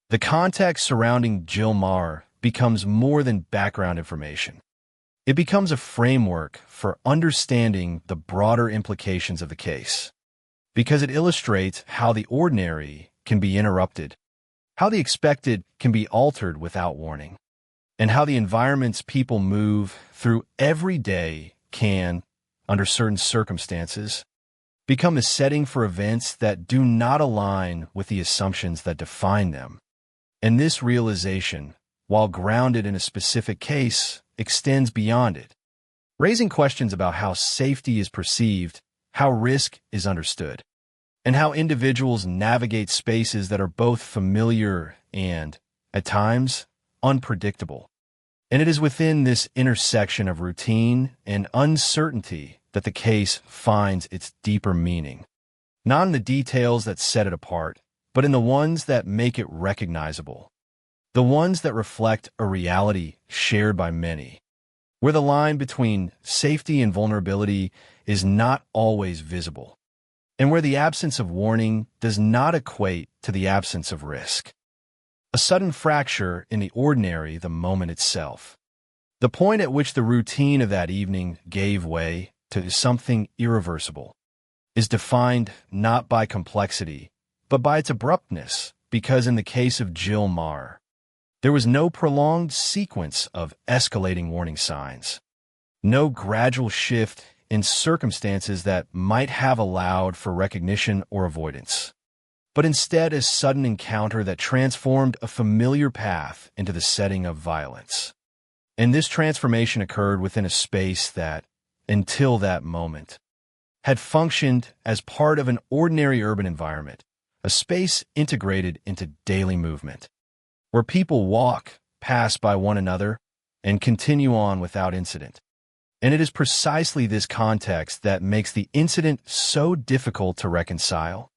the context surrounding Jill Marr becomes more than background information. It becomes a framework for understanding the broader implications of the case, because it illustrates how the ordinary can be interrupted, how the expected can be altered without warning, and how the environments people move through every day can, under certain circumstances, become a setting for events that do not align with the assumptions that define them. And this realization, while grounded in a specific case, extends beyond it, raising questions about how safety is perceived, how risk is understood, and how individuals navigate spaces that are both familiar and, at times, unpredictable. And it is within this intersection of routine and uncertainty that the case finds its deeper meaning, not in the details that set it apart, but in the ones that make it recognizable, the ones that reflect a reality shared by many, where the line between safety and vulnerability is not always visible, and where the absence of warning does not equate to the absence of risk. A sudden fracture in the ordinary, the moment itself, the point at which the routine of that evening gave way to something irreversible, is defined not by complexity, but by its abruptness, because in the case of Jill Marr, there was no prolonged sequence of escalating warning signs, no gradual shift in circumstances that might have allowed for recognition or avoidance, but instead a sudden encounter that transformed a familiar path into the setting of violence. And this transformation occurred within a space that, until that moment, had functioned as part of an ordinary urban environment, a space integrated into daily movement, where people walk, pass by one another, and continue on without incident. And it is precisely this context that makes the incident so difficult to reconcile,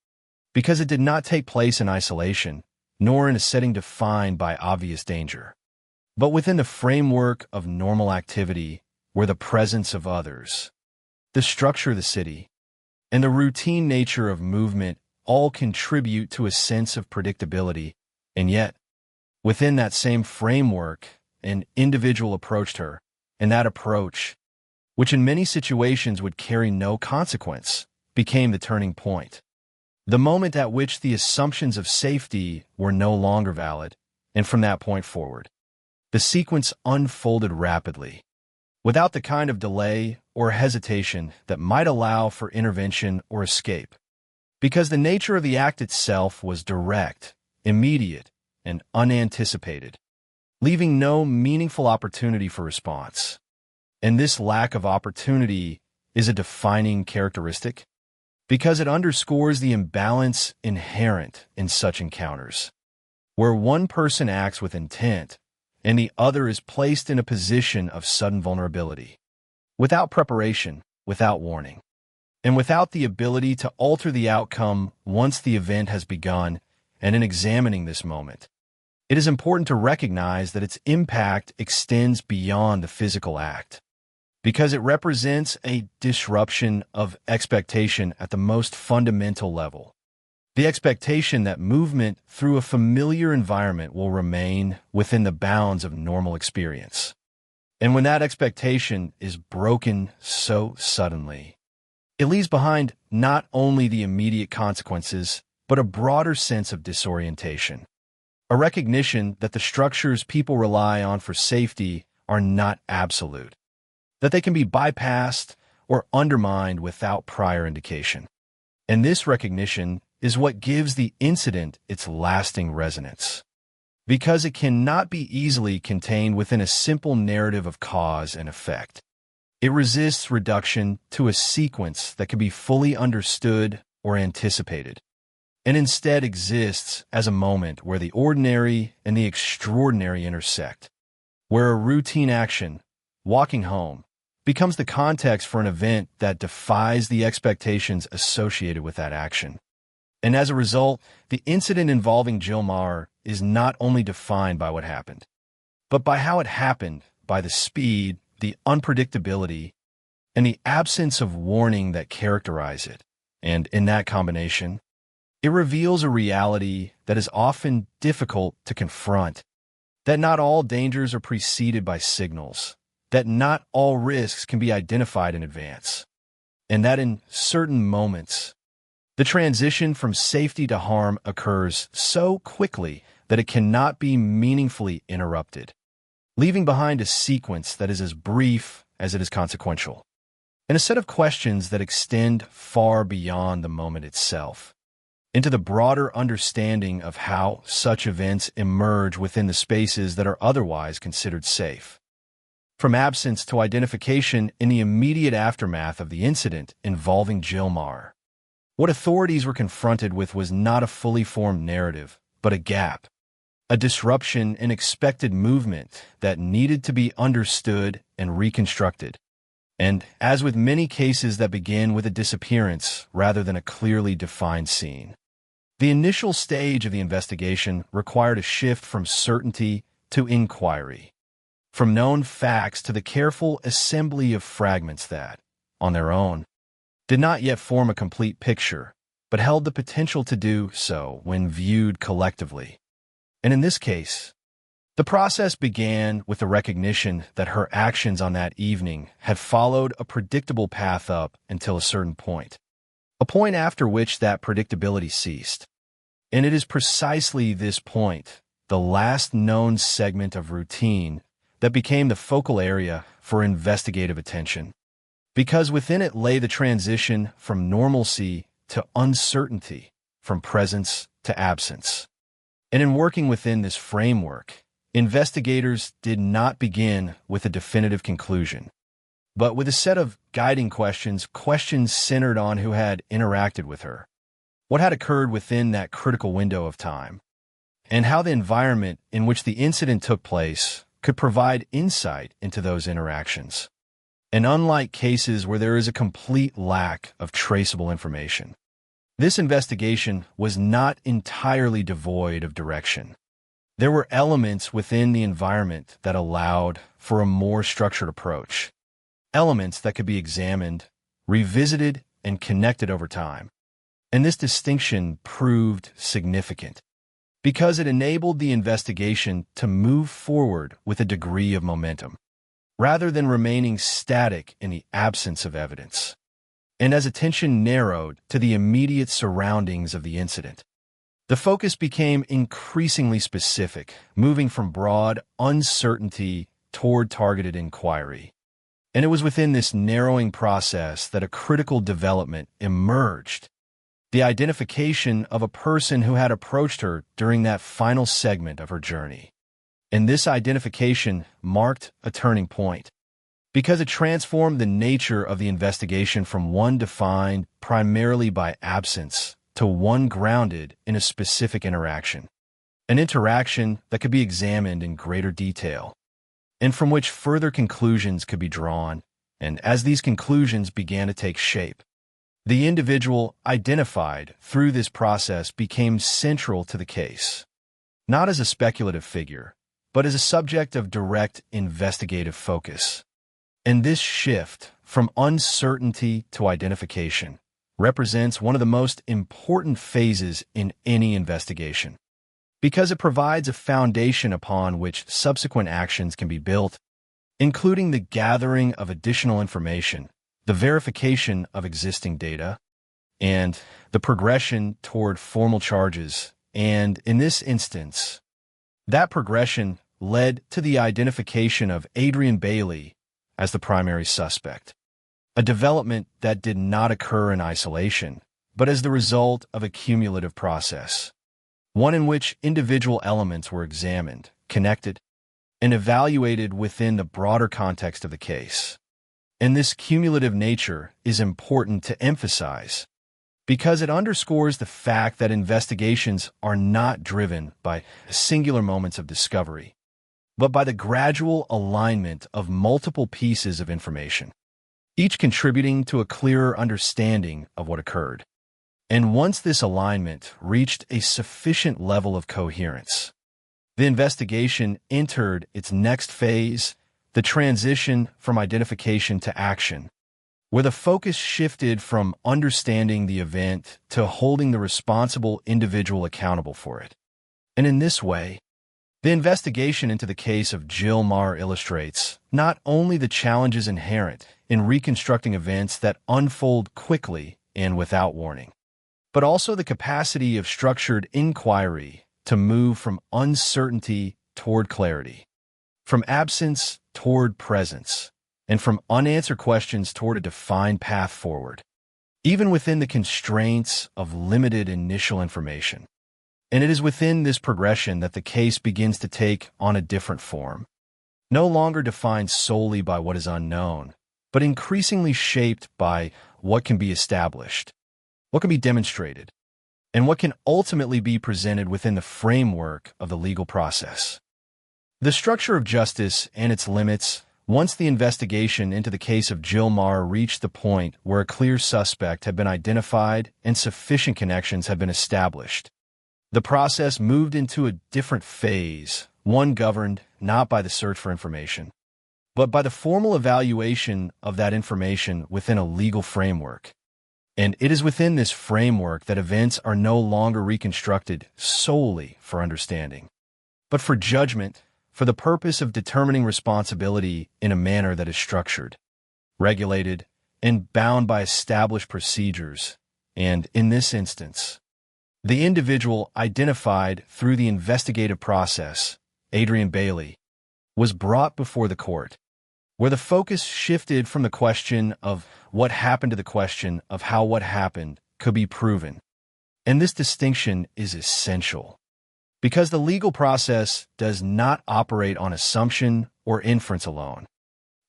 because it did not take place in isolation, nor in a setting defined by obvious danger, but within the framework of normal activity where the presence of others, the structure of the city, and the routine nature of movement all contribute to a sense of predictability, and yet, within that same framework, an individual approached her, and that approach, which in many situations would carry no consequence, became the turning point. The moment at which the assumptions of safety were no longer valid, and from that point forward, the sequence unfolded rapidly, without the kind of delay or hesitation that might allow for intervention or escape, because the nature of the act itself was direct, immediate, and unanticipated, leaving no meaningful opportunity for response. And this lack of opportunity is a defining characteristic, because it underscores the imbalance inherent in such encounters, where one person acts with intent and the other is placed in a position of sudden vulnerability, without preparation, without warning, and without the ability to alter the outcome once the event has begun. And in examining this moment, it is important to recognize that its impact extends beyond the physical act, because it represents a disruption of expectation at the most fundamental level. The expectation that movement through a familiar environment will remain within the bounds of normal experience. And when that expectation is broken so suddenly, it leaves behind not only the immediate consequences, but a broader sense of disorientation, a recognition that the structures people rely on for safety are not absolute, that they can be bypassed or undermined without prior indication. And this recognition is what gives the incident its lasting resonance, because it cannot be easily contained within a simple narrative of cause and effect. It resists reduction to a sequence that can be fully understood or anticipated, and instead exists as a moment where the ordinary and the extraordinary intersect, where a routine action, walking home, becomes the context for an event that defies the expectations associated with that action. And as a result, the incident involving Jill Maher is not only defined by what happened, but by how it happened, by the speed, the unpredictability, and the absence of warning that characterize it. And in that combination, it reveals a reality that is often difficult to confront, that not all dangers are preceded by signals, that not all risks can be identified in advance, and that in certain moments, the transition from safety to harm occurs so quickly that it cannot be meaningfully interrupted, leaving behind a sequence that is as brief as it is consequential, and a set of questions that extend far beyond the moment itself, into the broader understanding of how such events emerge within the spaces that are otherwise considered safe. From absence to identification in the immediate aftermath of the incident involving Jill Maher, what authorities were confronted with was not a fully formed narrative, but a gap, a disruption in expected movement that needed to be understood and reconstructed. And as with many cases that begin with a disappearance rather than a clearly defined scene, the initial stage of the investigation required a shift from certainty to inquiry, from known facts to the careful assembly of fragments that, on their own, did not yet form a complete picture, but held the potential to do so when viewed collectively. And in this case, the process began with the recognition that her actions on that evening had followed a predictable path up until a certain point, a point after which that predictability ceased. And it is precisely this point, the last known segment of routine, that became the focal area for investigative attention, because within it lay the transition from normalcy to uncertainty, from presence to absence. And in working within this framework, investigators did not begin with a definitive conclusion, but with a set of guiding questions centered on who had interacted with her, what had occurred within that critical window of time, and how the environment in which the incident took place could provide insight into those interactions. And unlike cases where there is a complete lack of traceable information, this investigation was not entirely devoid of direction. There were elements within the environment that allowed for a more structured approach, elements that could be examined, revisited, and connected over time. And this distinction proved significant because it enabled the investigation to move forward with a degree of momentum, rather than remaining static in the absence of evidence. And as attention narrowed to the immediate surroundings of the incident, the focus became increasingly specific, moving from broad uncertainty toward targeted inquiry. And it was within this narrowing process that a critical development emerged: the identification of a person who had approached her during that final segment of her journey. And this identification marked a turning point, because it transformed the nature of the investigation from one defined primarily by absence to one grounded in a specific interaction, an interaction that could be examined in greater detail, and from which further conclusions could be drawn. And as these conclusions began to take shape, the individual identified through this process became central to the case, not as a speculative figure, but as a subject of direct investigative focus. And this shift from uncertainty to identification represents one of the most important phases in any investigation, because it provides a foundation upon which subsequent actions can be built, including the gathering of additional information, the verification of existing data, and the progression toward formal charges. And in this instance, that progression led to the identification of Adrian Bailey as the primary suspect, a development that did not occur in isolation, but as the result of a cumulative process, one in which individual elements were examined, connected, and evaluated within the broader context of the case. And this cumulative nature is important to emphasize because it underscores the fact that investigations are not driven by singular moments of discovery, but by the gradual alignment of multiple pieces of information, each contributing to a clearer understanding of what occurred. And once this alignment reached a sufficient level of coherence, the investigation entered its next phase, the transition from identification to action, where the focus shifted from understanding the event to holding the responsible individual accountable for it. And in this way, the investigation into the case of Jill Marr illustrates not only the challenges inherent in reconstructing events that unfold quickly and without warning, but also the capacity of structured inquiry to move from uncertainty toward clarity, from absence toward presence, and from unanswered questions toward a defined path forward, even within the constraints of limited initial information. And it is within this progression that the case begins to take on a different form, no longer defined solely by what is unknown, but increasingly shaped by what can be established, what can be demonstrated, and what can ultimately be presented within the framework of the legal process. The structure of justice and its limits, once the investigation into the case of Jill Marr reached the point where a clear suspect had been identified and sufficient connections had been established, the process moved into a different phase, one governed not by the search for information, but by the formal evaluation of that information within a legal framework. And it is within this framework that events are no longer reconstructed solely for understanding, but for judgment, for the purpose of determining responsibility in a manner that is structured, regulated, and bound by established procedures. And in this instance, the individual identified through the investigative process, Adrian Bailey, was brought before the court, where the focus shifted from the question of what happened to the question of how what happened could be proven. And this distinction is essential, because the legal process does not operate on assumption or inference alone.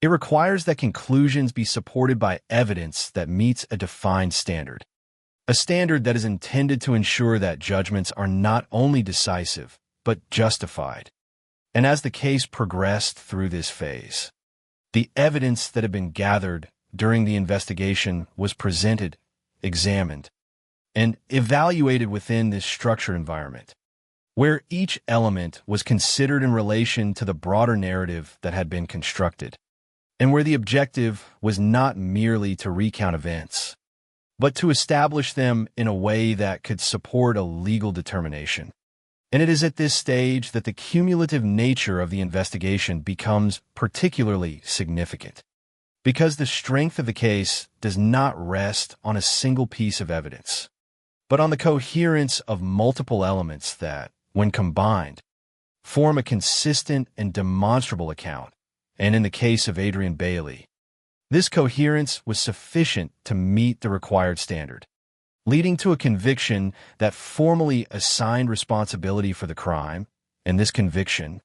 It requires that conclusions be supported by evidence that meets a defined standard, a standard that is intended to ensure that judgments are not only decisive, but justified. And as the case progressed through this phase, the evidence that had been gathered during the investigation was presented, examined, and evaluated within this structured environment, where each element was considered in relation to the broader narrative that had been constructed, and where the objective was not merely to recount events, but to establish them in a way that could support a legal determination. And it is at this stage that the cumulative nature of the investigation becomes particularly significant, because the strength of the case does not rest on a single piece of evidence, but on the coherence of multiple elements that, when combined, form a consistent and demonstrable account. And in the case of Adrian Bailey, this coherence was sufficient to meet the required standard, leading to a conviction that formally assigned responsibility for the crime, and this conviction,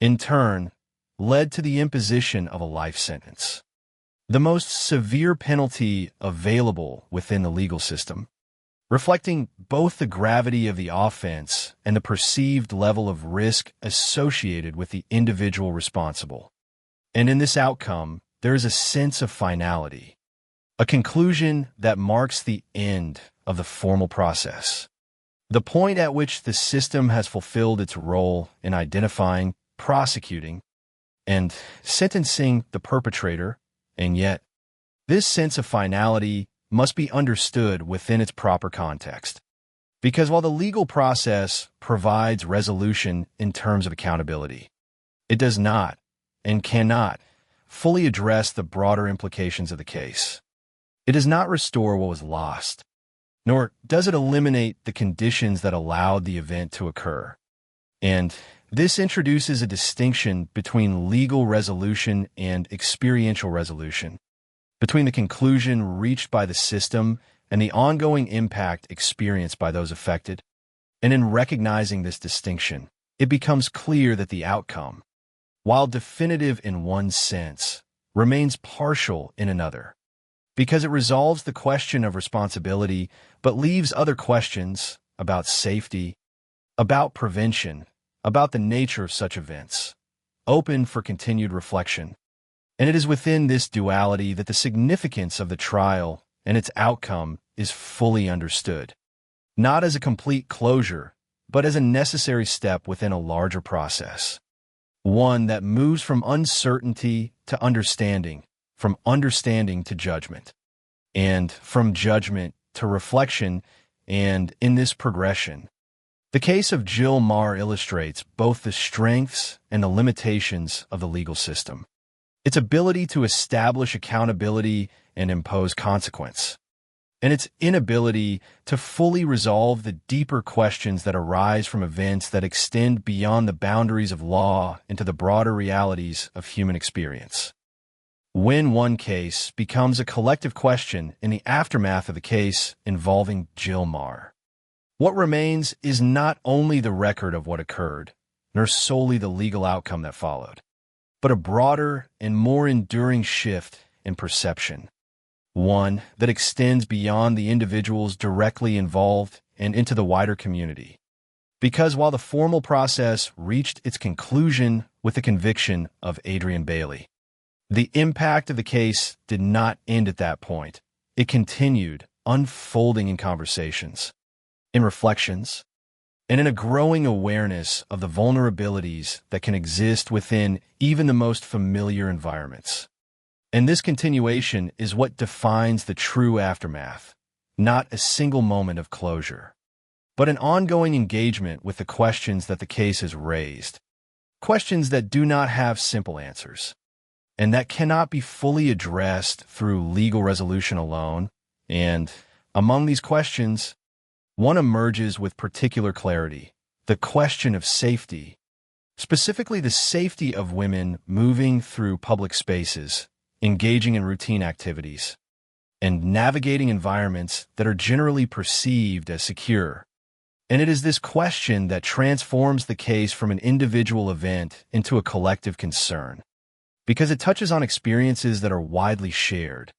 in turn, led to the imposition of a life sentence, the most severe penalty available within the legal system, reflecting both the gravity of the offense and the perceived level of risk associated with the individual responsible. And in this outcome, there is a sense of finality, a conclusion that marks the end of the formal process, the point at which the system has fulfilled its role in identifying, prosecuting, and sentencing the perpetrator. And yet, this sense of finality must be understood within its proper context, because while the legal process provides resolution in terms of accountability, it does not and cannot fully address the broader implications of the case. It does not restore what was lost, nor does it eliminate the conditions that allowed the event to occur. And this introduces a distinction between legal resolution and experiential resolution, between the conclusion reached by the system and the ongoing impact experienced by those affected. And in recognizing this distinction, it becomes clear that the outcome, while definitive in one sense, remains partial in another, because it resolves the question of responsibility but leaves other questions about safety, about prevention, about the nature of such events, open for continued reflection. And it is within this duality that the significance of the trial and its outcome is fully understood, not as a complete closure, but as a necessary step within a larger process, one that moves from uncertainty to understanding, from understanding to judgment, and from judgment to reflection. And in this progression, the case of Jill Marr illustrates both the strengths and the limitations of the legal system, its ability to establish accountability and impose consequence, and its inability to fully resolve the deeper questions that arise from events that extend beyond the boundaries of law into the broader realities of human experience. When one case becomes a collective question in the aftermath of the case involving Jill Marr, what remains is not only the record of what occurred, nor solely the legal outcome that followed, but a broader and more enduring shift in perception, one that extends beyond the individuals directly involved and into the wider community. Because while the formal process reached its conclusion with the conviction of Adrian Bailey, the impact of the case did not end at that point. It continued, unfolding in conversations, in reflections, and in a growing awareness of the vulnerabilities that can exist within even the most familiar environments. And this continuation is what defines the true aftermath, not a single moment of closure, but an ongoing engagement with the questions that the case has raised, questions that do not have simple answers, and that cannot be fully addressed through legal resolution alone. And among these questions, one emerges with particular clarity: the question of safety, specifically the safety of women moving through public spaces, engaging in routine activities, and navigating environments that are generally perceived as secure. And it is this question that transforms the case from an individual event into a collective concern, because it touches on experiences that are widely shared,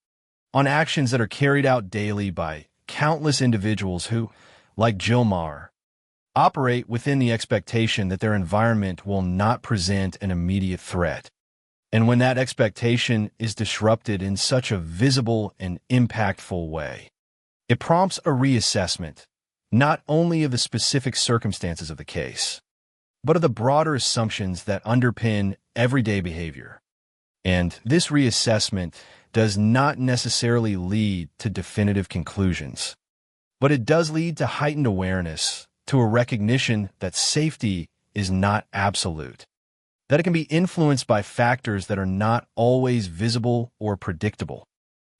on actions that are carried out daily by countless individuals who, like Jill Marr, operate within the expectation that their environment will not present an immediate threat. And when that expectation is disrupted in such a visible and impactful way, it prompts a reassessment, not only of the specific circumstances of the case, but of the broader assumptions that underpin everyday behavior. And this reassessment does not necessarily lead to definitive conclusions, but it does lead to heightened awareness, to a recognition that safety is not absolute, that it can be influenced by factors that are not always visible or predictable,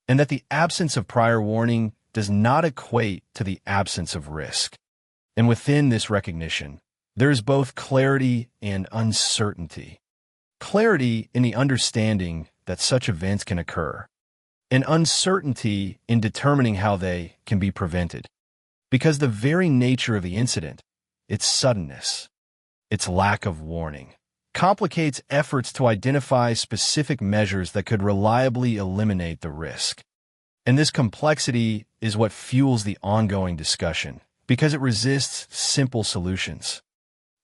and that the absence of prior warning does not equate to the absence of risk. And within this recognition, there is both clarity and uncertainty. Clarity in the understanding that such events can occur, and uncertainty in determining how they can be prevented. Because the very nature of the incident, its suddenness, its lack of warning, complicates efforts to identify specific measures that could reliably eliminate the risk. And this complexity is what fuels the ongoing discussion, because it resists simple solutions.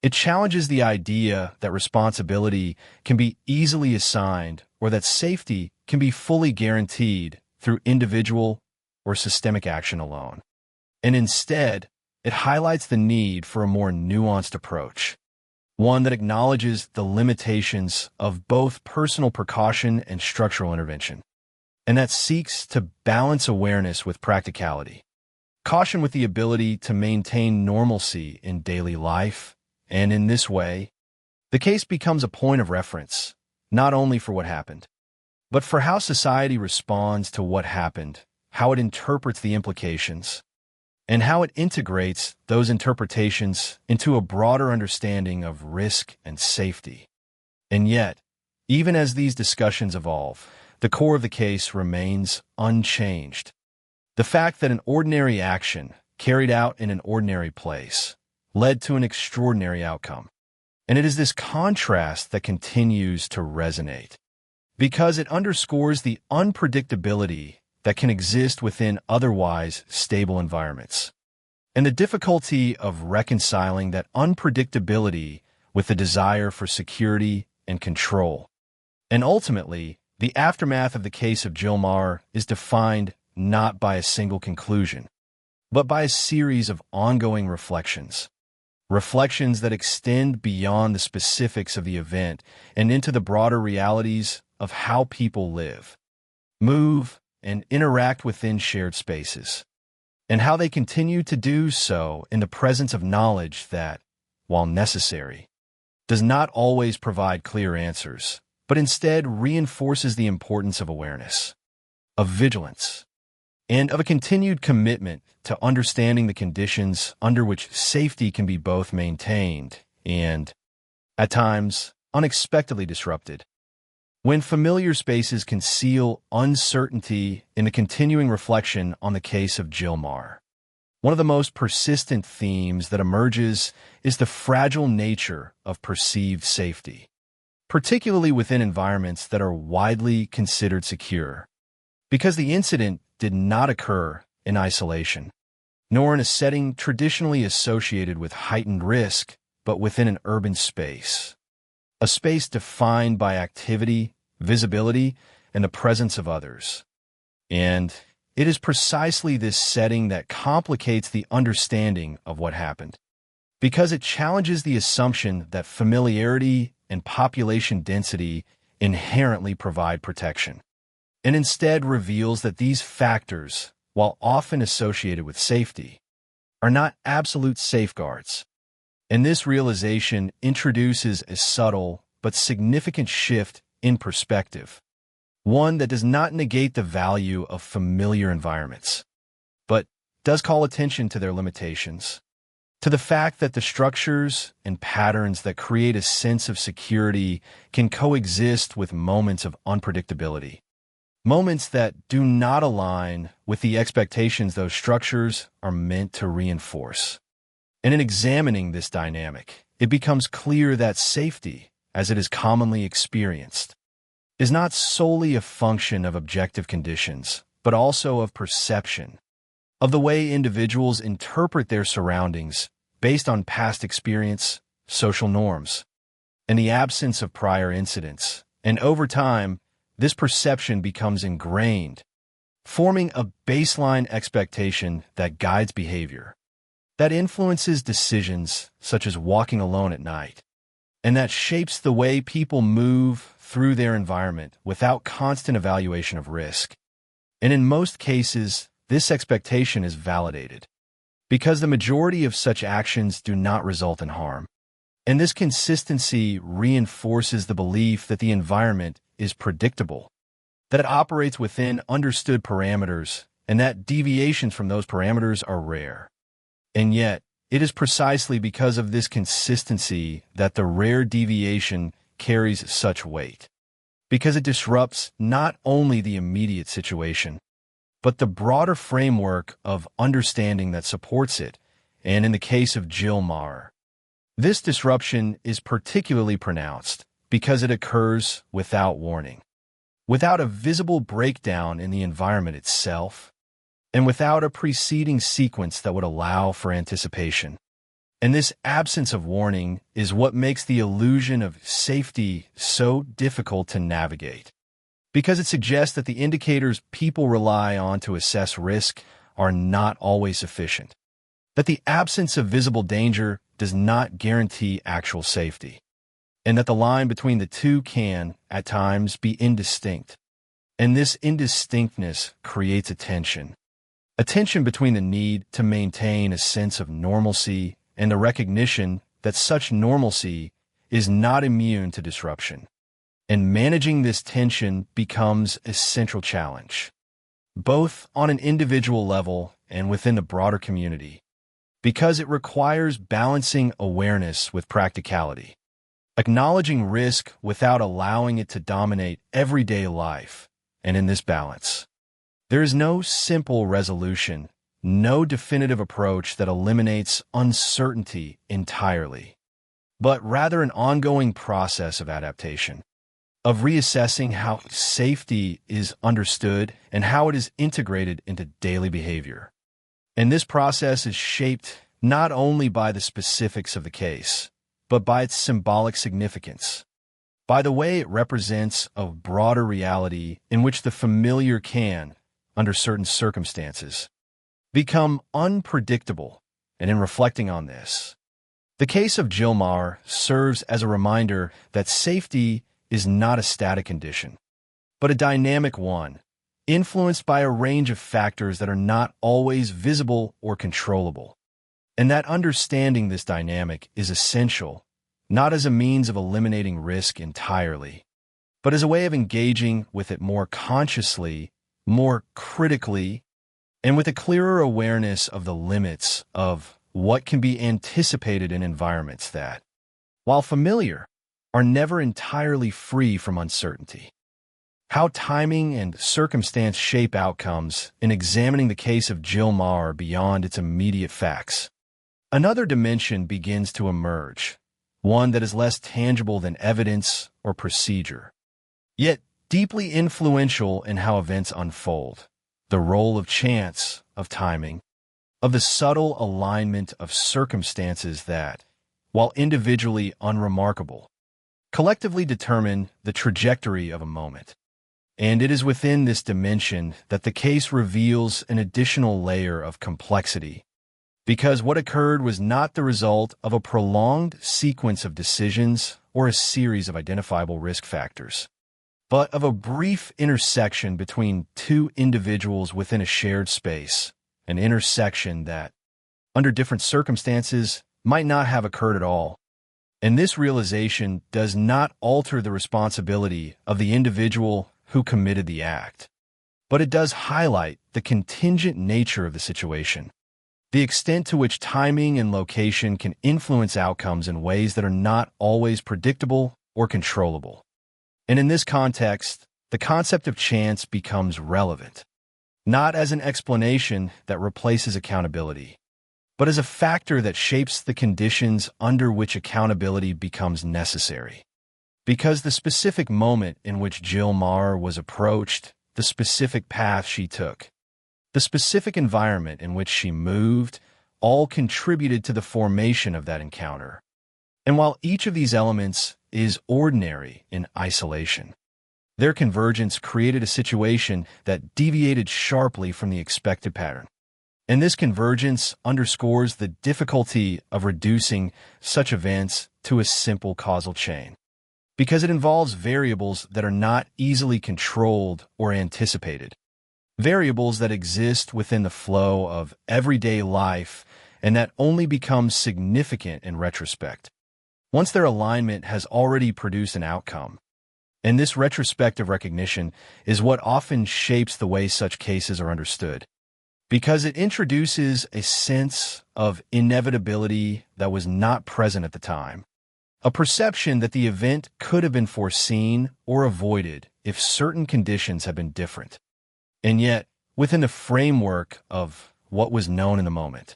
It challenges the idea that responsibility can be easily assigned or that safety can be fully guaranteed through individual or systemic action alone. And instead, it highlights the need for a more nuanced approach, one that acknowledges the limitations of both personal precaution and structural intervention, and that seeks to balance awareness with practicality, caution with the ability to maintain normalcy in daily life. And in this way, the case becomes a point of reference, not only for what happened, but for how society responds to what happened, how it interprets the implications, and how it integrates those interpretations into a broader understanding of risk and safety. And yet, even as these discussions evolve, the core of the case remains unchanged. The fact that an ordinary action carried out in an ordinary place led to an extraordinary outcome. And it is this contrast that continues to resonate. because it underscores the unpredictability that can exist within otherwise stable environments, and the difficulty of reconciling that unpredictability with the desire for security and control. And ultimately, the aftermath of the case of Jill Meagher is defined not by a single conclusion, but by a series of ongoing reflections. Reflections that extend beyond the specifics of the event and into the broader realities of how people live, move, and interact within shared spaces, and how they continue to do so in the presence of knowledge that, while necessary, does not always provide clear answers, but instead reinforces the importance of awareness, of vigilance, and of a continued commitment to understanding the conditions under which safety can be both maintained and, at times, unexpectedly disrupted. When familiar spaces conceal uncertainty in a continuing reflection on the case of Jill Meagher, one of the most persistent themes that emerges is the fragile nature of perceived safety, particularly within environments that are widely considered secure, because the incident did not occur in isolation, nor in a setting traditionally associated with heightened risk, but within an urban space, a space defined by activity, visibility, and the presence of others. And it is precisely this setting that complicates the understanding of what happened, because it challenges the assumption that familiarity and population density inherently provide protection, and instead reveals that these factors, while often associated with safety, are not absolute safeguards. And this realization introduces a subtle but significant shift in perspective, one that does not negate the value of familiar environments, but does call attention to their limitations, to the fact that the structures and patterns that create a sense of security can coexist with moments of unpredictability, moments that do not align with the expectations those structures are meant to reinforce. And in examining this dynamic, it becomes clear that safety, as it is commonly experienced, is not solely a function of objective conditions, but also of perception, of the way individuals interpret their surroundings based on past experience, social norms, and the absence of prior incidents. And over time, this perception becomes ingrained, forming a baseline expectation that guides behavior, that influences decisions such as walking alone at night, and that shapes the way people move through their environment without constant evaluation of risk. And in most cases, this expectation is validated, because the majority of such actions do not result in harm. And this consistency reinforces the belief that the environment is predictable, that it operates within understood parameters, and that deviations from those parameters are rare. And yet, it is precisely because of this consistency that the rare deviation carries such weight, because it disrupts not only the immediate situation, but the broader framework of understanding that supports it. And in the case of Jill Meagher, this disruption is particularly pronounced because it occurs without warning, without a visible breakdown in the environment itself, and without a preceding sequence that would allow for anticipation. And this absence of warning is what makes the illusion of safety so difficult to navigate, because it suggests that the indicators people rely on to assess risk are not always sufficient, that the absence of visible danger does not guarantee actual safety, and that the line between the two can, at times, be indistinct. And this indistinctness creates a tension between the need to maintain a sense of normalcy and the recognition that such normalcy is not immune to disruption. And managing this tension becomes a central challenge, both on an individual level and within the broader community, because it requires balancing awareness with practicality, acknowledging risk without allowing it to dominate everyday life. And in this balance, there is no simple resolution, no definitive approach that eliminates uncertainty entirely, but rather an ongoing process of adaptation, of reassessing how safety is understood and how it is integrated into daily behavior. And this process is shaped not only by the specifics of the case, but by its symbolic significance, by the way it represents a broader reality in which the familiar can, under certain circumstances, become unpredictable. And in reflecting on this, the case of Jill Maher serves as a reminder that safety is not a static condition, but a dynamic one, influenced by a range of factors that are not always visible or controllable. And that understanding this dynamic is essential, not as a means of eliminating risk entirely, but as a way of engaging with it more consciously, more critically, and with a clearer awareness of the limits of what can be anticipated in environments that, while familiar, are never entirely free from uncertainty. How timing and circumstance shape outcomes in examining the case of Jill Maher beyond its immediate facts. Another dimension begins to emerge, one that is less tangible than evidence or procedure, yet deeply influential in how events unfold. The role of chance, of timing, of the subtle alignment of circumstances that, while individually unremarkable, collectively determine the trajectory of a moment. And it is within this dimension that the case reveals an additional layer of complexity, because what occurred was not the result of a prolonged sequence of decisions or a series of identifiable risk factors, but of a brief intersection between two individuals within a shared space, an intersection that, under different circumstances, might not have occurred at all. And this realization does not alter the responsibility of the individual who committed the act, but it does highlight the contingent nature of the situation, the extent to which timing and location can influence outcomes in ways that are not always predictable or controllable. And in this context, the concept of chance becomes relevant, not as an explanation that replaces accountability, but as a factor that shapes the conditions under which accountability becomes necessary. Because the specific moment in which Jill Maher was approached, the specific path she took, the specific environment in which she moved, all contributed to the formation of that encounter. And while each of these elements is ordinary in isolation, their convergence created a situation that deviated sharply from the expected pattern. And this convergence underscores the difficulty of reducing such events to a simple causal chain, because it involves variables that are not easily controlled or anticipated, variables that exist within the flow of everyday life and that only become significant in retrospect, once their alignment has already produced an outcome. And this retrospective recognition is what often shapes the way such cases are understood, because it introduces a sense of inevitability that was not present at the time, a perception that the event could have been foreseen or avoided if certain conditions had been different, and yet within the framework of what was known in the moment.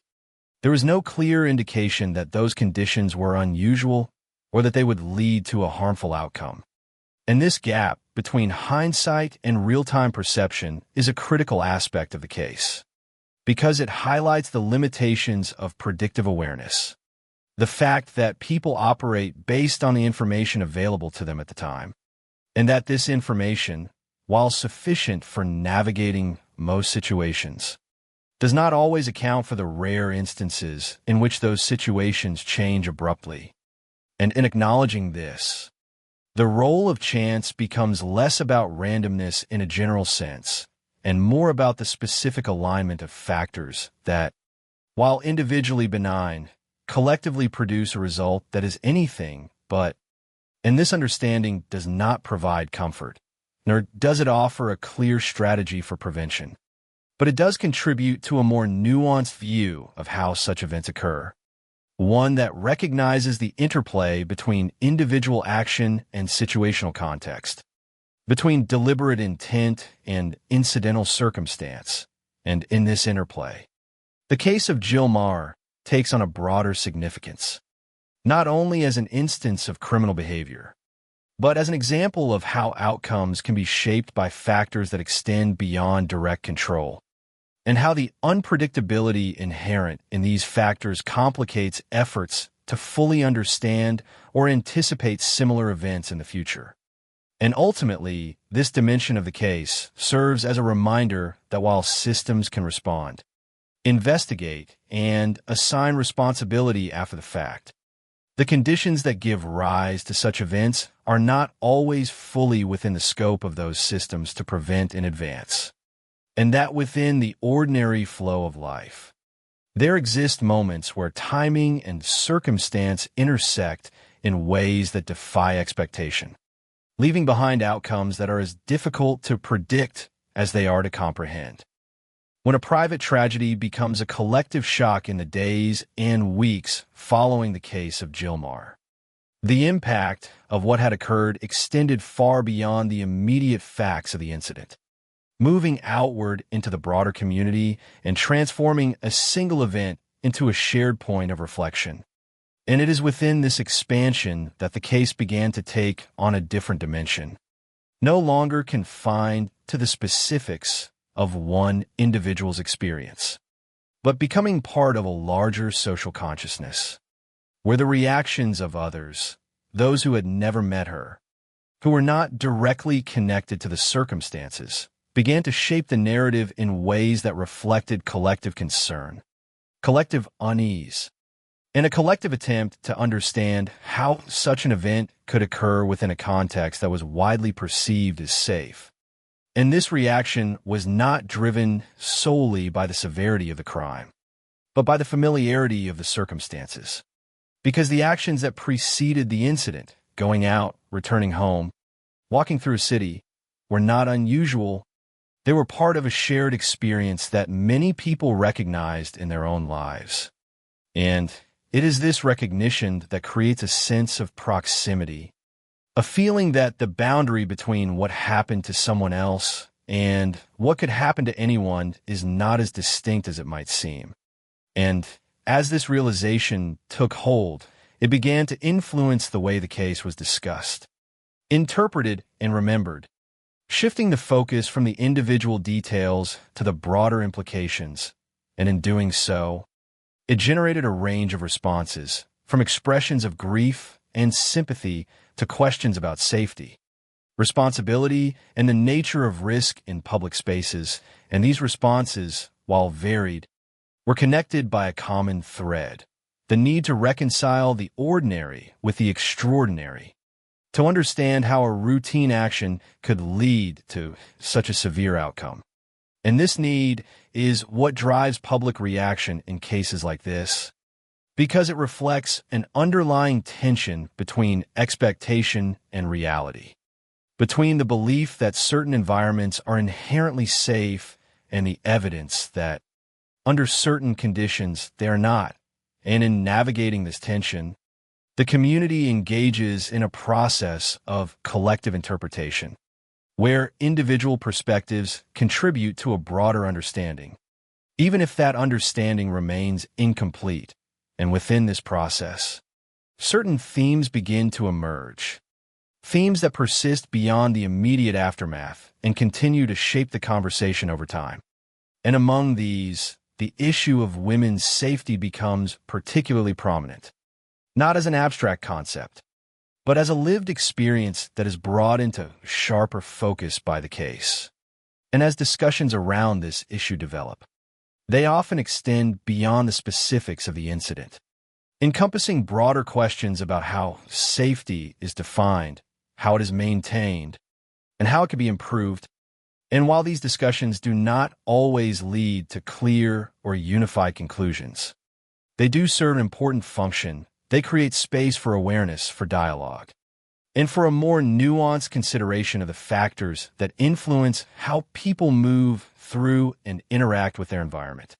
There was no clear indication that those conditions were unusual or that they would lead to a harmful outcome. And this gap between hindsight and real-time perception is a critical aspect of the case, because it highlights the limitations of predictive awareness, the fact that people operate based on the information available to them at the time, and that this information, while sufficient for navigating most situations, does not always account for the rare instances in which those situations change abruptly. And in acknowledging this, the role of chance becomes less about randomness in a general sense and more about the specific alignment of factors that, while individually benign, collectively produce a result that is anything but. And this understanding does not provide comfort, nor does it offer a clear strategy for prevention, but it does contribute to a more nuanced view of how such events occur, one that recognizes the interplay between individual action and situational context, between deliberate intent and incidental circumstance. And in this interplay, the case of Jill Maher takes on a broader significance, not only as an instance of criminal behavior, but as an example of how outcomes can be shaped by factors that extend beyond direct control, and how the unpredictability inherent in these factors complicates efforts to fully understand or anticipate similar events in the future. And ultimately, this dimension of the case serves as a reminder that while systems can respond, investigate, and assign responsibility after the fact, the conditions that give rise to such events are not always fully within the scope of those systems to prevent in advance. And that within the ordinary flow of life, there exist moments where timing and circumstance intersect in ways that defy expectation, leaving behind outcomes that are as difficult to predict as they are to comprehend. When a private tragedy becomes a collective shock in the days and weeks following the case of Gilmar, the impact of what had occurred extended far beyond the immediate facts of the incident, moving outward into the broader community and transforming a single event into a shared point of reflection. And it is within this expansion that the case began to take on a different dimension, no longer confined to the specifics of one individual's experience, but becoming part of a larger social consciousness, where the reactions of others, those who had never met her, who were not directly connected to the circumstances, began to shape the narrative in ways that reflected collective concern, collective unease, and a collective attempt to understand how such an event could occur within a context that was widely perceived as safe. And this reaction was not driven solely by the severity of the crime, but by the familiarity of the circumstances. Because the actions that preceded the incident, going out, returning home, walking through a city, were not unusual. They were part of a shared experience that many people recognized in their own lives. And it is this recognition that creates a sense of proximity, a feeling that the boundary between what happened to someone else and what could happen to anyone is not as distinct as it might seem. And as this realization took hold, it began to influence the way the case was discussed, interpreted, and remembered, shifting the focus from the individual details to the broader implications. And in doing so, it generated a range of responses, from expressions of grief and sympathy to questions about safety, responsibility, and the nature of risk in public spaces. And these responses, while varied, were connected by a common thread: the need to reconcile the ordinary with the extraordinary, to understand how a routine action could lead to such a severe outcome. And this need is what drives public reaction in cases like this, because it reflects an underlying tension between expectation and reality, between the belief that certain environments are inherently safe and the evidence that, under certain conditions, they are not. And in navigating this tension, the community engages in a process of collective interpretation, where individual perspectives contribute to a broader understanding, even if that understanding remains incomplete. And within this process, certain themes begin to emerge, themes that persist beyond the immediate aftermath and continue to shape the conversation over time. And among these, the issue of women's safety becomes particularly prominent, not as an abstract concept, but as a lived experience that is brought into sharper focus by the case. And as discussions around this issue develop, they often extend beyond the specifics of the incident, encompassing broader questions about how safety is defined, how it is maintained, and how it can be improved. And while these discussions do not always lead to clear or unified conclusions, they do serve an important function. They create space for awareness, for dialogue, and for a more nuanced consideration of the factors that influence how people move through and interact with their environment.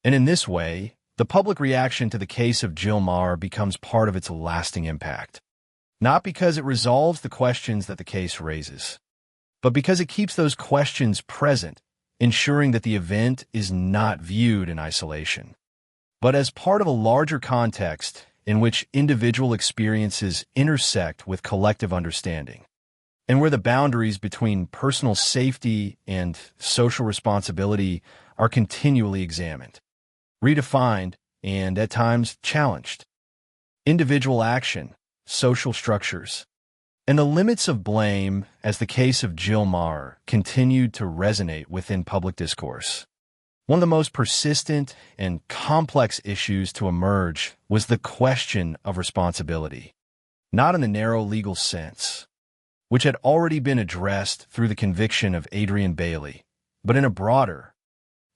And in this way, the public reaction to the case of Gilmar becomes part of its lasting impact, not because it resolves the questions that the case raises, but because it keeps those questions present, ensuring that the event is not viewed in isolation, but as part of a larger context in which individual experiences intersect with collective understanding, and where the boundaries between personal safety and social responsibility are continually examined, redefined, and at times challenged. Individual action, social structures, and the limits of blame, as the case of Jill Maher, continued to resonate within public discourse. One of the most persistent and complex issues to emerge was the question of responsibility, not in the narrow legal sense, which had already been addressed through the conviction of Adrian Bailey, but in a broader,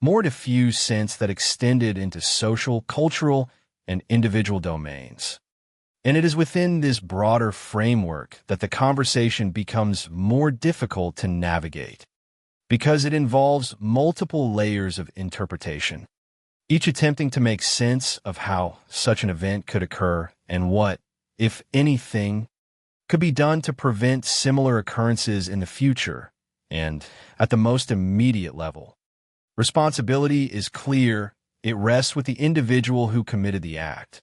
more diffuse sense that extended into social, cultural, and individual domains. And it is within this broader framework that the conversation becomes more difficult to navigate, because it involves multiple layers of interpretation, each attempting to make sense of how such an event could occur and what, if anything, could be done to prevent similar occurrences in the future. And at the most immediate level, responsibility is clear. It rests with the individual who committed the act,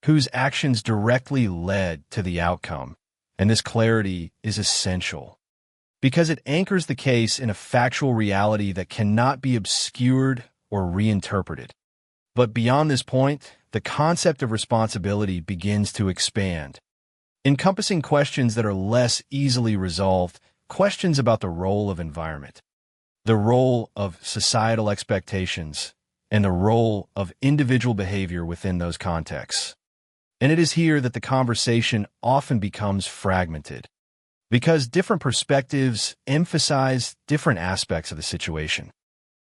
whose actions directly led to the outcome. And this clarity is essential because it anchors the case in a factual reality that cannot be obscured or reinterpreted. But beyond this point, the concept of responsibility begins to expand, encompassing questions that are less easily resolved, questions about the role of environment, the role of societal expectations, and the role of individual behavior within those contexts. And it is here that the conversation often becomes fragmented, because different perspectives emphasize different aspects of the situation,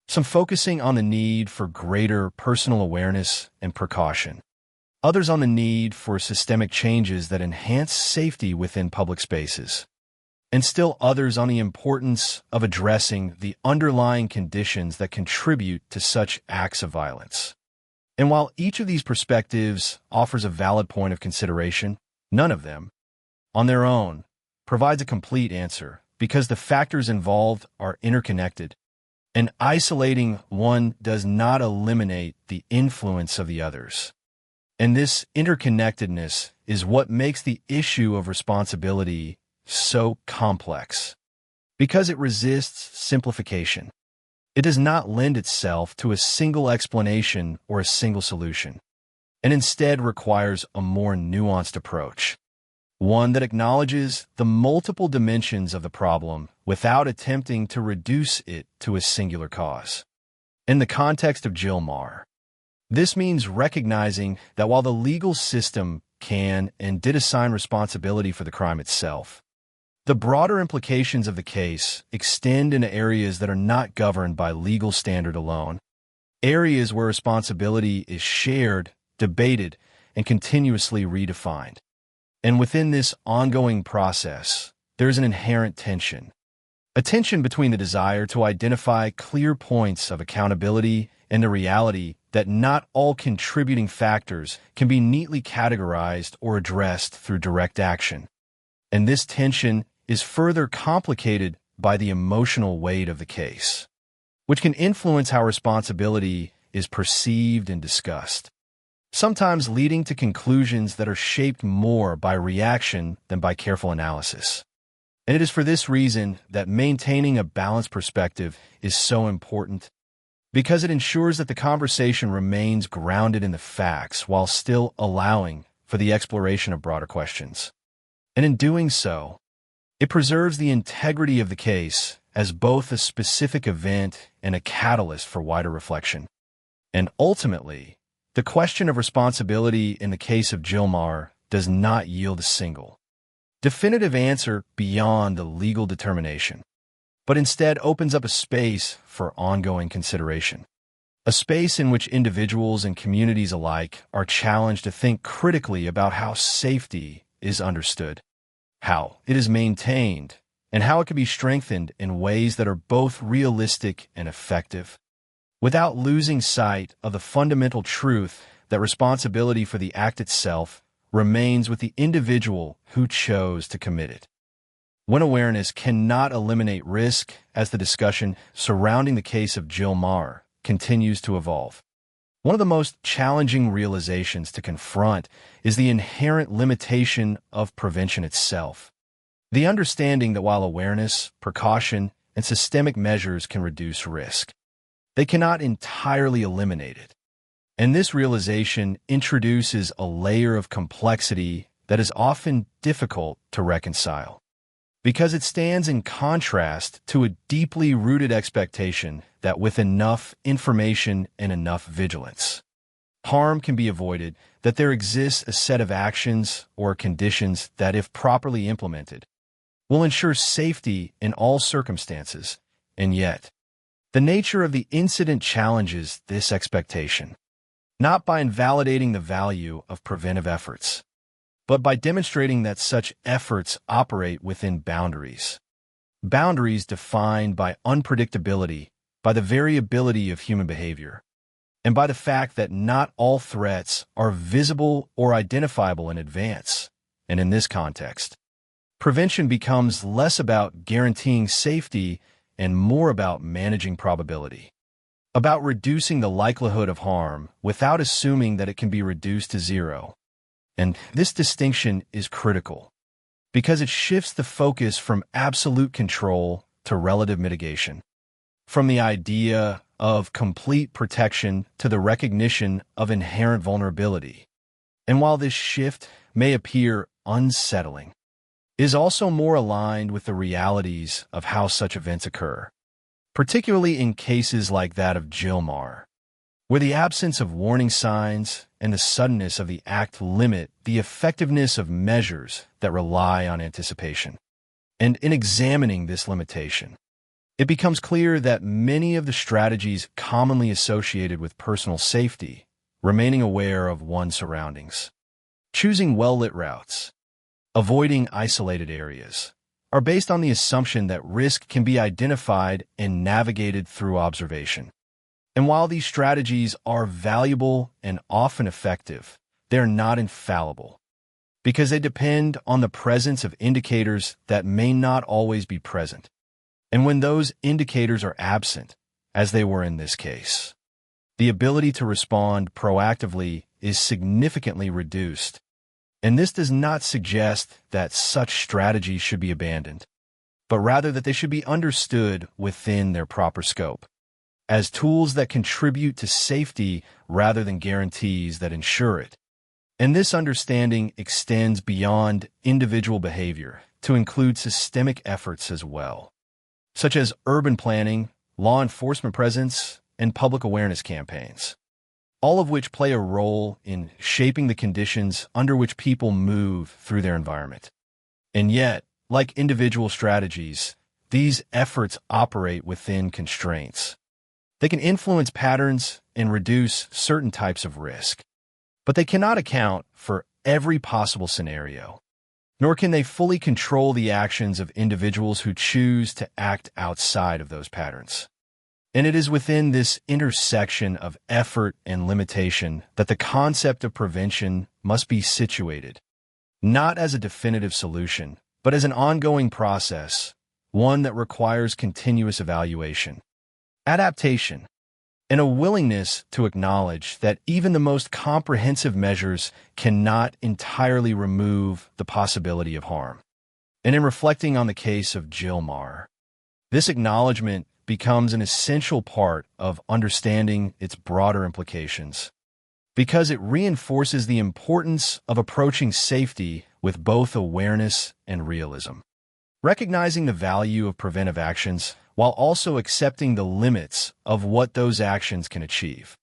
some focusing on the need for greater personal awareness and precaution, others on the need for systemic changes that enhance safety within public spaces, and still others on the importance of addressing the underlying conditions that contribute to such acts of violence. And while each of these perspectives offers a valid point of consideration, none of them, on their own, provides a complete answer, because the factors involved are interconnected, and isolating one does not eliminate the influence of the others. And this interconnectedness is what makes the issue of responsibility so complex, because it resists simplification. It does not lend itself to a single explanation or a single solution, and instead requires a more nuanced approach, one that acknowledges the multiple dimensions of the problem without attempting to reduce it to a singular cause. In the context of Jill Maher, this means recognizing that while the legal system can and did assign responsibility for the crime itself, the broader implications of the case extend into areas that are not governed by legal standard alone, areas where responsibility is shared, debated, and continuously redefined. And within this ongoing process, there is an inherent tension, a tension between the desire to identify clear points of accountability and the reality that not all contributing factors can be neatly categorized or addressed through direct action. And this tension is further complicated by the emotional weight of the case, which can influence how responsibility is perceived and discussed, sometimes leading to conclusions that are shaped more by reaction than by careful analysis. And it is for this reason that maintaining a balanced perspective is so important, because it ensures that the conversation remains grounded in the facts while still allowing for the exploration of broader questions. And in doing so, it preserves the integrity of the case as both a specific event and a catalyst for wider reflection. And ultimately, the question of responsibility in the case of Jill Maher does not yield a single, definitive answer beyond the legal determination, but instead opens up a space for ongoing consideration, a space in which individuals and communities alike are challenged to think critically about how safety is understood, how it is maintained, and how it can be strengthened in ways that are both realistic and effective, without losing sight of the fundamental truth that responsibility for the act itself remains with the individual who chose to commit it. When awareness cannot eliminate risk, as the discussion surrounding the case of Jill Maher continues to evolve, One of the most challenging realizations to confront is the inherent limitation of prevention itself. The understanding that while awareness, precaution, and systemic measures can reduce risk, they cannot entirely eliminate it. And this realization introduces a layer of complexity that is often difficult to reconcile, because it stands in contrast to a deeply rooted expectation that with enough information and enough vigilance, harm can be avoided, that there exists a set of actions or conditions that, if properly implemented, will ensure safety in all circumstances. And yet, the nature of the incident challenges this expectation, not by invalidating the value of preventive efforts, but by demonstrating that such efforts operate within boundaries. Boundaries defined by unpredictability, by the variability of human behavior, and by the fact that not all threats are visible or identifiable in advance. And in this context, prevention becomes less about guaranteeing safety and more about managing probability, about reducing the likelihood of harm without assuming that it can be reduced to zero. And this distinction is critical because it shifts the focus from absolute control to relative mitigation, from the idea of complete protection to the recognition of inherent vulnerability. And while this shift may appear unsettling, it is also more aligned with the realities of how such events occur, particularly in cases like that of Jill Marr, where the absence of warning signs and the suddenness of the act limit the effectiveness of measures that rely on anticipation. And in examining this limitation, it becomes clear that many of the strategies commonly associated with personal safety, remaining aware of one's surroundings, choosing well-lit routes, avoiding isolated areas, are based on the assumption that risk can be identified and navigated through observation. And while these strategies are valuable and often effective, they're not infallible, because they depend on the presence of indicators that may not always be present. And when those indicators are absent, as they were in this case, the ability to respond proactively is significantly reduced. And this does not suggest that such strategies should be abandoned, but rather that they should be understood within their proper scope, as tools that contribute to safety rather than guarantees that ensure it. And this understanding extends beyond individual behavior to include systemic efforts as well, such as urban planning, law enforcement presence, and public awareness campaigns, all of which play a role in shaping the conditions under which people move through their environment. And yet, like individual strategies, these efforts operate within constraints. They can influence patterns and reduce certain types of risk, but they cannot account for every possible scenario, nor can they fully control the actions of individuals who choose to act outside of those patterns. And it is within this intersection of effort and limitation that the concept of prevention must be situated, not as a definitive solution, but as an ongoing process, one that requires continuous evaluation, adaptation, and a willingness to acknowledge that even the most comprehensive measures cannot entirely remove the possibility of harm. And in reflecting on the case of Jill Marr, this acknowledgement becomes an essential part of understanding its broader implications, because it reinforces the importance of approaching safety with both awareness and realism, recognizing the value of preventive actions while also accepting the limits of what those actions can achieve.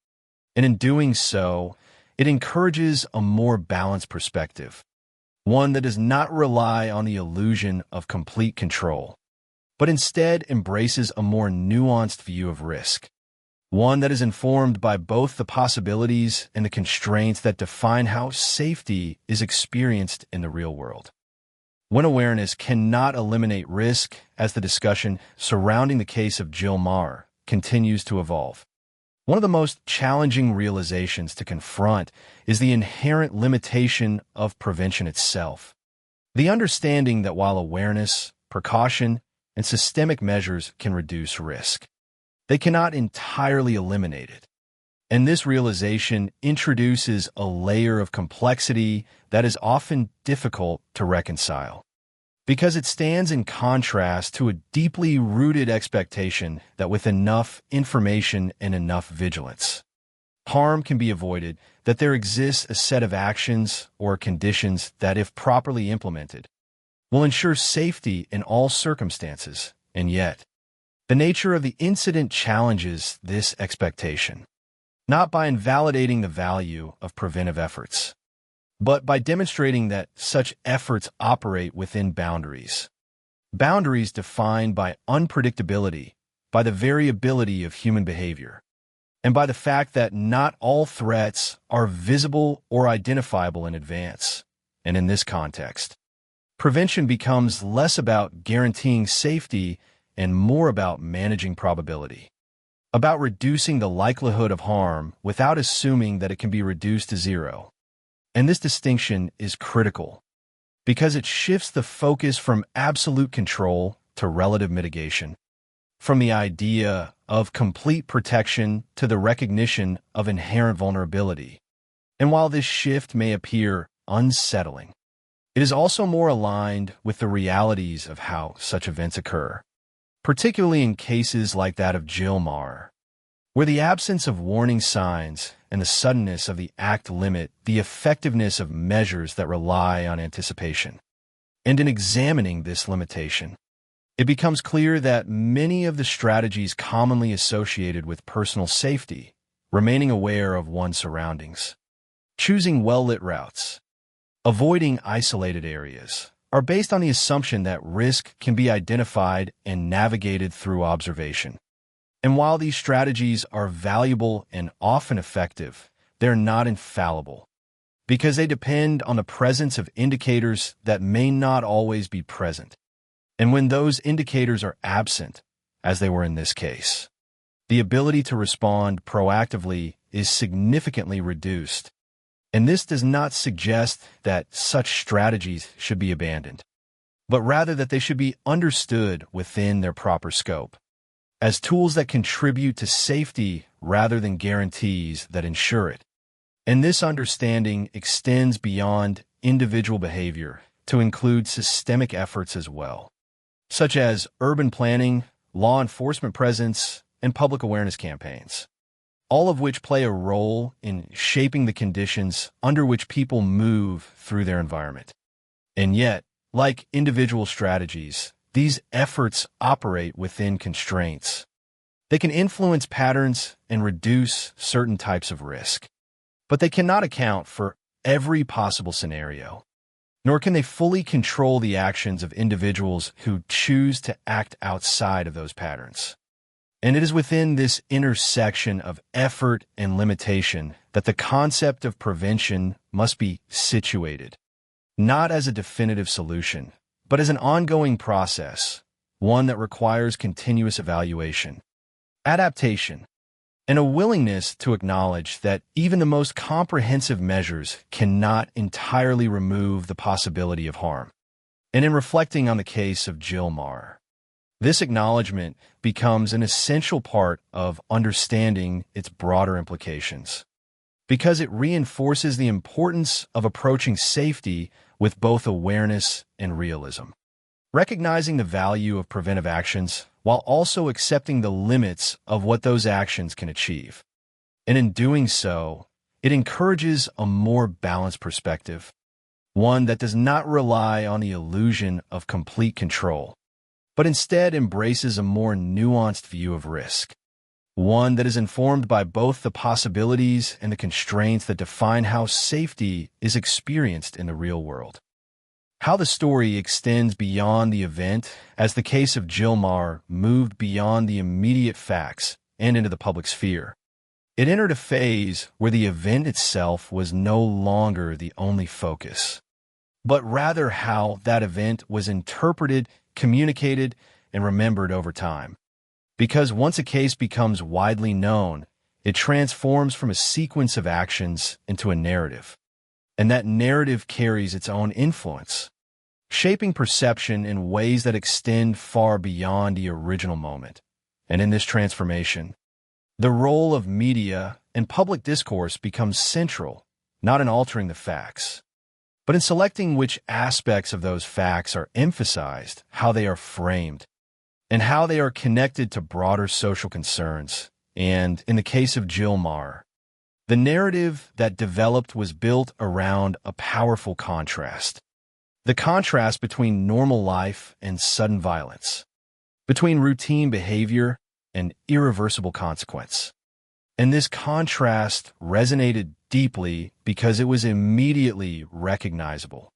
And in doing so, it encourages a more balanced perspective, one that does not rely on the illusion of complete control, but instead embraces a more nuanced view of risk, one that is informed by both the possibilities and the constraints that define how safety is experienced in the real world. When awareness cannot eliminate risk, as the discussion surrounding the case of Jill Marr continues to evolve, one of the most challenging realizations to confront is the inherent limitation of prevention itself. The understanding that while awareness, precaution, and systemic measures can reduce risk, they cannot entirely eliminate it. And this realization introduces a layer of complexity that is often difficult to reconcile, because it stands in contrast to a deeply rooted expectation that with enough information and enough vigilance, harm can be avoided, that there exists a set of actions or conditions that, if properly implemented, will ensure safety in all circumstances. And yet, the nature of the incident challenges this expectation, not by invalidating the value of preventive efforts, but by demonstrating that such efforts operate within boundaries. Boundaries defined by unpredictability, by the variability of human behavior, and by the fact that not all threats are visible or identifiable in advance. And in this context, prevention becomes less about guaranteeing safety and more about managing probability, about reducing the likelihood of harm without assuming that it can be reduced to zero. And this distinction is critical because it shifts the focus from absolute control to relative mitigation, from the idea of complete protection to the recognition of inherent vulnerability. And while this shift may appear unsettling, it is also more aligned with the realities of how such events occur, particularly in cases like that of Jill Marr, where the absence of warning signs and the suddenness of the act limit the effectiveness of measures that rely on anticipation. And in examining this limitation, it becomes clear that many of the strategies commonly associated with personal safety, remaining aware of one's surroundings, choosing well-lit routes, avoiding isolated areas, are based on the assumption that risk can be identified and navigated through observation. And while these strategies are valuable and often effective, they're not infallible, because they depend on the presence of indicators that may not always be present. And when those indicators are absent, as they were in this case, the ability to respond proactively is significantly reduced. And this does not suggest that such strategies should be abandoned, but rather that they should be understood within their proper scope, as tools that contribute to safety rather than guarantees that ensure it. And this understanding extends beyond individual behavior to include systemic efforts as well, such as urban planning, law enforcement presence, and public awareness campaigns, all of which play a role in shaping the conditions under which people move through their environment. And yet, like individual strategies, these efforts operate within constraints. They can influence patterns and reduce certain types of risk, but they cannot account for every possible scenario, nor can they fully control the actions of individuals who choose to act outside of those patterns. And it is within this intersection of effort and limitation that the concept of prevention must be situated, not as a definitive solution, but as an ongoing process, one that requires continuous evaluation, adaptation, and a willingness to acknowledge that even the most comprehensive measures cannot entirely remove the possibility of harm. And in reflecting on the case of Jill Marr, this acknowledgement becomes an essential part of understanding its broader implications, because it reinforces the importance of approaching safety with both awareness and realism, recognizing the value of preventive actions while also accepting the limits of what those actions can achieve. And in doing so, it encourages a more balanced perspective, one that does not rely on the illusion of complete control, but instead embraces a more nuanced view of risk, one that is informed by both the possibilities and the constraints that define how safety is experienced in the real world. How the story extends beyond the event, as the case of Jill Marr moved beyond the immediate facts and into the public sphere. It entered a phase where the event itself was no longer the only focus, but rather how that event was interpreted, communicated, and remembered over time. Because once a case becomes widely known, it transforms from a sequence of actions into a narrative. And that narrative carries its own influence, shaping perception in ways that extend far beyond the original moment. And in this transformation, the role of media and public discourse becomes central, not in altering the facts, but in selecting which aspects of those facts are emphasized, how they are framed, and how they are connected to broader social concerns. And in the case of Jill Maher, the narrative that developed was built around a powerful contrast. The contrast between normal life and sudden violence, between routine behavior and irreversible consequence. And this contrast resonated deeply because it was immediately recognizable.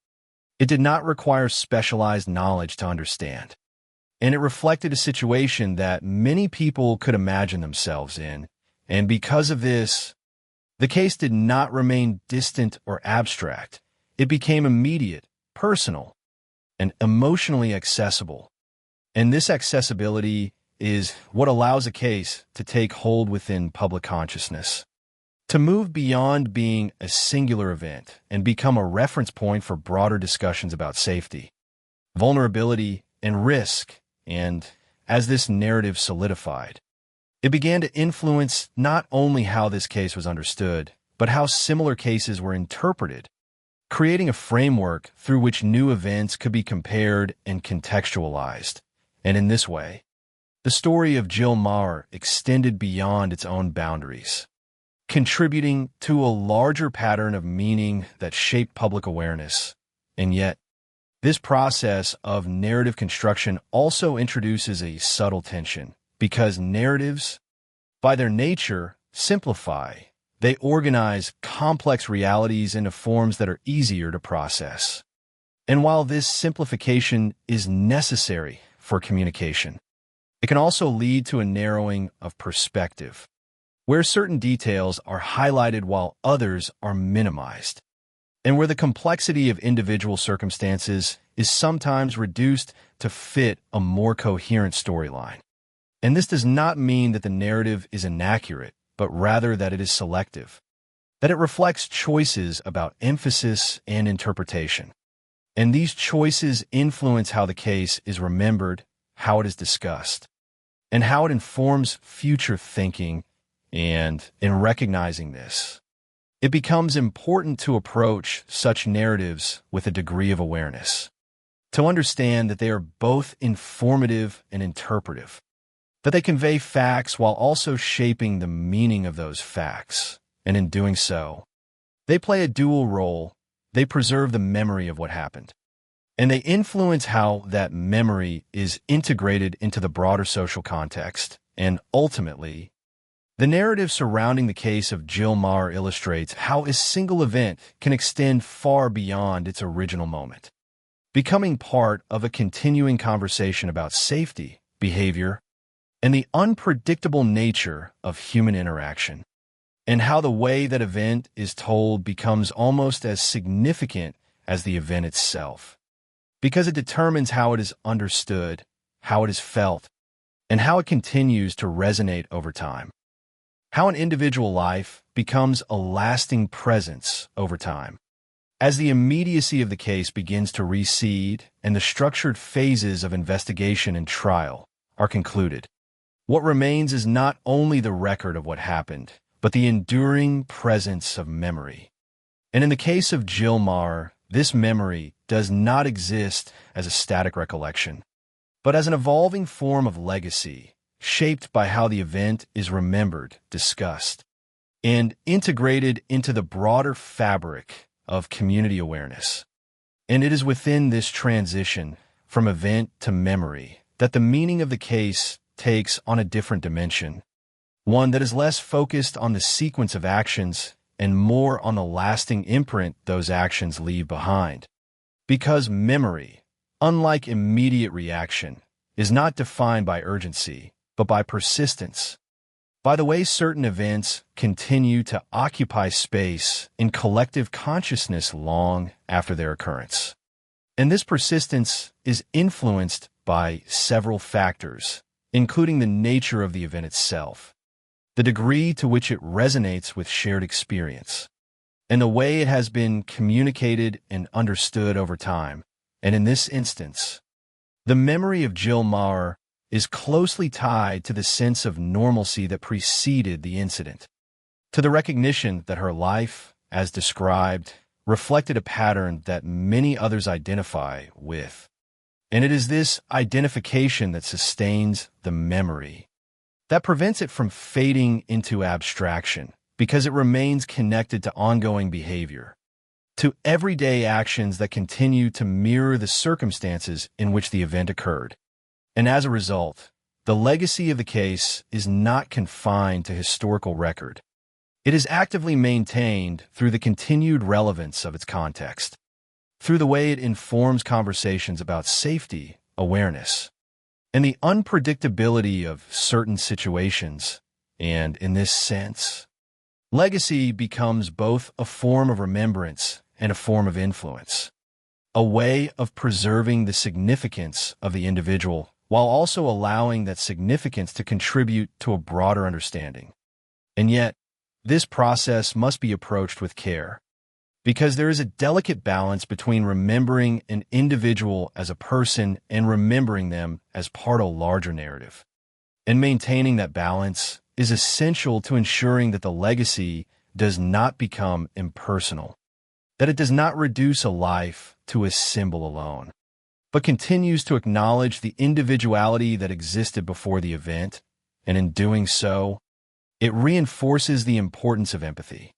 It did not require specialized knowledge to understand, and it reflected a situation that many people could imagine themselves in. And because of this, the case did not remain distant or abstract. It became immediate, personal, and emotionally accessible. And this accessibility is what allows a case to take hold within public consciousness, to move beyond being a singular event and become a reference point for broader discussions about safety, vulnerability, and risk. And as this narrative solidified, it began to influence not only how this case was understood, but how similar cases were interpreted, creating a framework through which new events could be compared and contextualized. And in this way, the story of Jill Maher extended beyond its own boundaries, contributing to a larger pattern of meaning that shaped public awareness. And yet, this process of narrative construction also introduces a subtle tension, because narratives, by their nature, simplify. They organize complex realities into forms that are easier to process. And while this simplification is necessary for communication, it can also lead to a narrowing of perspective, where certain details are highlighted while others are minimized, and where the complexity of individual circumstances is sometimes reduced to fit a more coherent storyline. And this does not mean that the narrative is inaccurate, but rather that it is selective, that it reflects choices about emphasis and interpretation. And these choices influence how the case is remembered, how it is discussed, and how it informs future thinking. And in recognizing this, it becomes important to approach such narratives with a degree of awareness, to understand that they are both informative and interpretive, that they convey facts while also shaping the meaning of those facts. And in doing so, they play a dual role. They preserve the memory of what happened, and they influence how that memory is integrated into the broader social context. And ultimately, the narrative surrounding the case of Jill Maher illustrates how a single event can extend far beyond its original moment, becoming part of a continuing conversation about safety, behavior, and the unpredictable nature of human interaction, and how the way that event is told becomes almost as significant as the event itself, because it determines how it is understood, how it is felt, and how it continues to resonate over time. How an individual life becomes a lasting presence over time, as the immediacy of the case begins to recede and the structured phases of investigation and trial are concluded. What remains is not only the record of what happened, but the enduring presence of memory. And in the case of Jill Maher, this memory does not exist as a static recollection, but as an evolving form of legacy, shaped by how the event is remembered, discussed, and integrated into the broader fabric of community awareness. And it is within this transition from event to memory that the meaning of the case takes on a different dimension, one that is less focused on the sequence of actions and more on the lasting imprint those actions leave behind. Because memory, unlike immediate reaction, is not defined by urgency, but by persistence, by the way certain events continue to occupy space in collective consciousness long after their occurrence. And this persistence is influenced by several factors, including the nature of the event itself, the degree to which it resonates with shared experience, and the way it has been communicated and understood over time. And in this instance, the memory of Jill Maher is closely tied to the sense of normalcy that preceded the incident. to the recognition that her life, as described, reflected a pattern that many others identify with. And it is this identification that sustains the memory, that prevents it from fading into abstraction, because it remains connected to ongoing behavior, to everyday actions that continue to mirror the circumstances in which the event occurred. And as a result, the legacy of the case is not confined to historical record. It is actively maintained through the continued relevance of its context, through the way it informs conversations about safety, awareness, and the unpredictability of certain situations. And in this sense, legacy becomes both a form of remembrance and a form of influence, a way of preserving the significance of the individual while also allowing that significance to contribute to a broader understanding. And yet, this process must be approached with care, because there is a delicate balance between remembering an individual as a person and remembering them as part of a larger narrative. And maintaining that balance is essential to ensuring that the legacy does not become impersonal, that it does not reduce a life to a symbol alone, but continues to acknowledge the individuality that existed before the event, and in doing so, it reinforces the importance of empathy,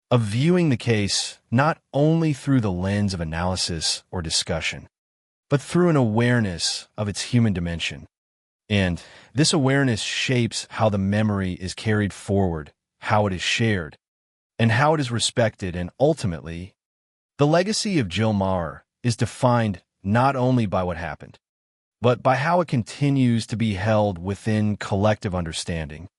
of viewing the case not only through the lens of analysis or discussion, but through an awareness of its human dimension. And this awareness shapes how the memory is carried forward, how it is shared, and how it is respected. And ultimately, the legacy of Jill Maher is defined not only by what happened, but by how it continues to be held within collective understanding,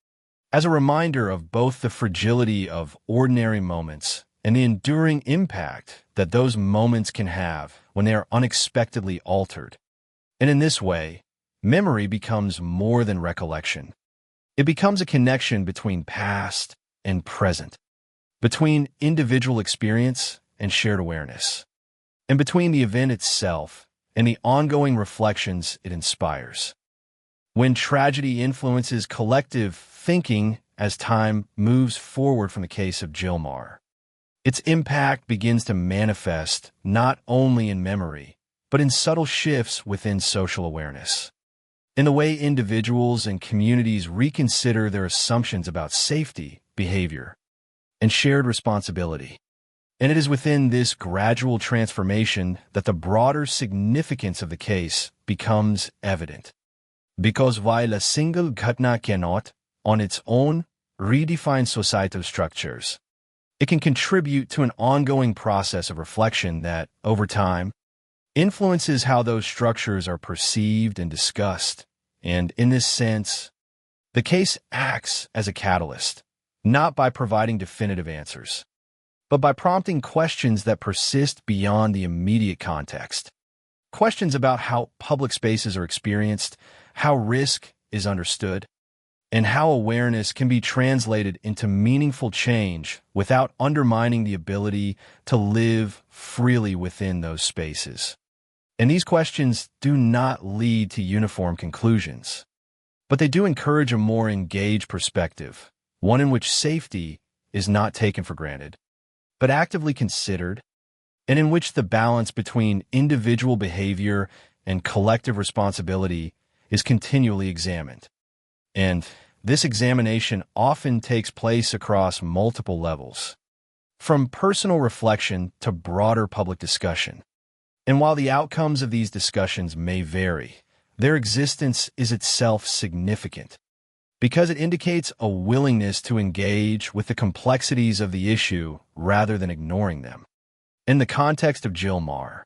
as a reminder of both the fragility of ordinary moments and the enduring impact that those moments can have when they are unexpectedly altered. And in this way, memory becomes more than recollection. It becomes a connection between past and present, between individual experience and shared awareness, and between the event itself and the ongoing reflections it inspires. When tragedy influences collective thinking as time moves forward from the case of Jill Maher, its impact begins to manifest not only in memory, but in subtle shifts within social awareness, in the way individuals and communities reconsider their assumptions about safety, behavior, and shared responsibility. And it is within this gradual transformation that the broader significance of the case becomes evident. Because while a single ghatna cannot, on its own, redefine societal structures, it can contribute to an ongoing process of reflection that, over time, influences how those structures are perceived and discussed. And in this sense, the case acts as a catalyst, not by providing definitive answers, but by prompting questions that persist beyond the immediate context. Questions about how public spaces are experienced, how risk is understood, and how awareness can be translated into meaningful change without undermining the ability to live freely within those spaces. And these questions do not lead to uniform conclusions, but they do encourage a more engaged perspective, one in which safety is not taken for granted, but actively considered, and in which the balance between individual behavior and collective responsibility is continually examined. And this examination often takes place across multiple levels, from personal reflection to broader public discussion. And while the outcomes of these discussions may vary, their existence is itself significant, because it indicates a willingness to engage with the complexities of the issue rather than ignoring them. In the context of Jill Maher,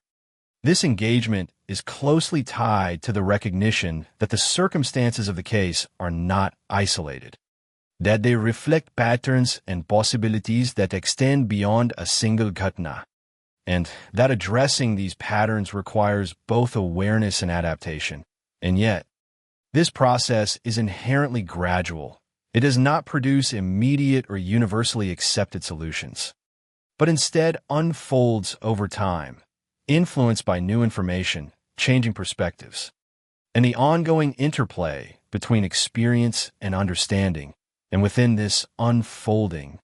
this engagement is closely tied to the recognition that the circumstances of the case are not isolated, that they reflect patterns and possibilities that extend beyond a single ghatna, and that addressing these patterns requires both awareness and adaptation. And yet, this process is inherently gradual. It does not produce immediate or universally accepted solutions, but instead unfolds over time, influenced by new information, changing perspectives, and the ongoing interplay between experience and understanding. And within this unfolding,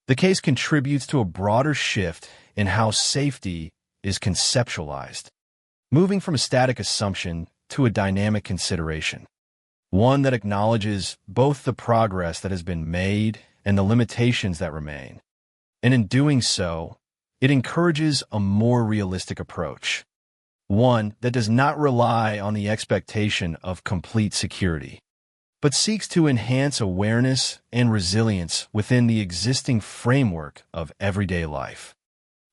The case contributes to a broader shift in how safety is conceptualized, moving from a static assumption to a dynamic consideration, one that acknowledges both the progress that has been made and the limitations that remain. And in doing so, it encourages a more realistic approach, one that does not rely on the expectation of complete security, but seeks to enhance awareness and resilience within the existing framework of everyday life.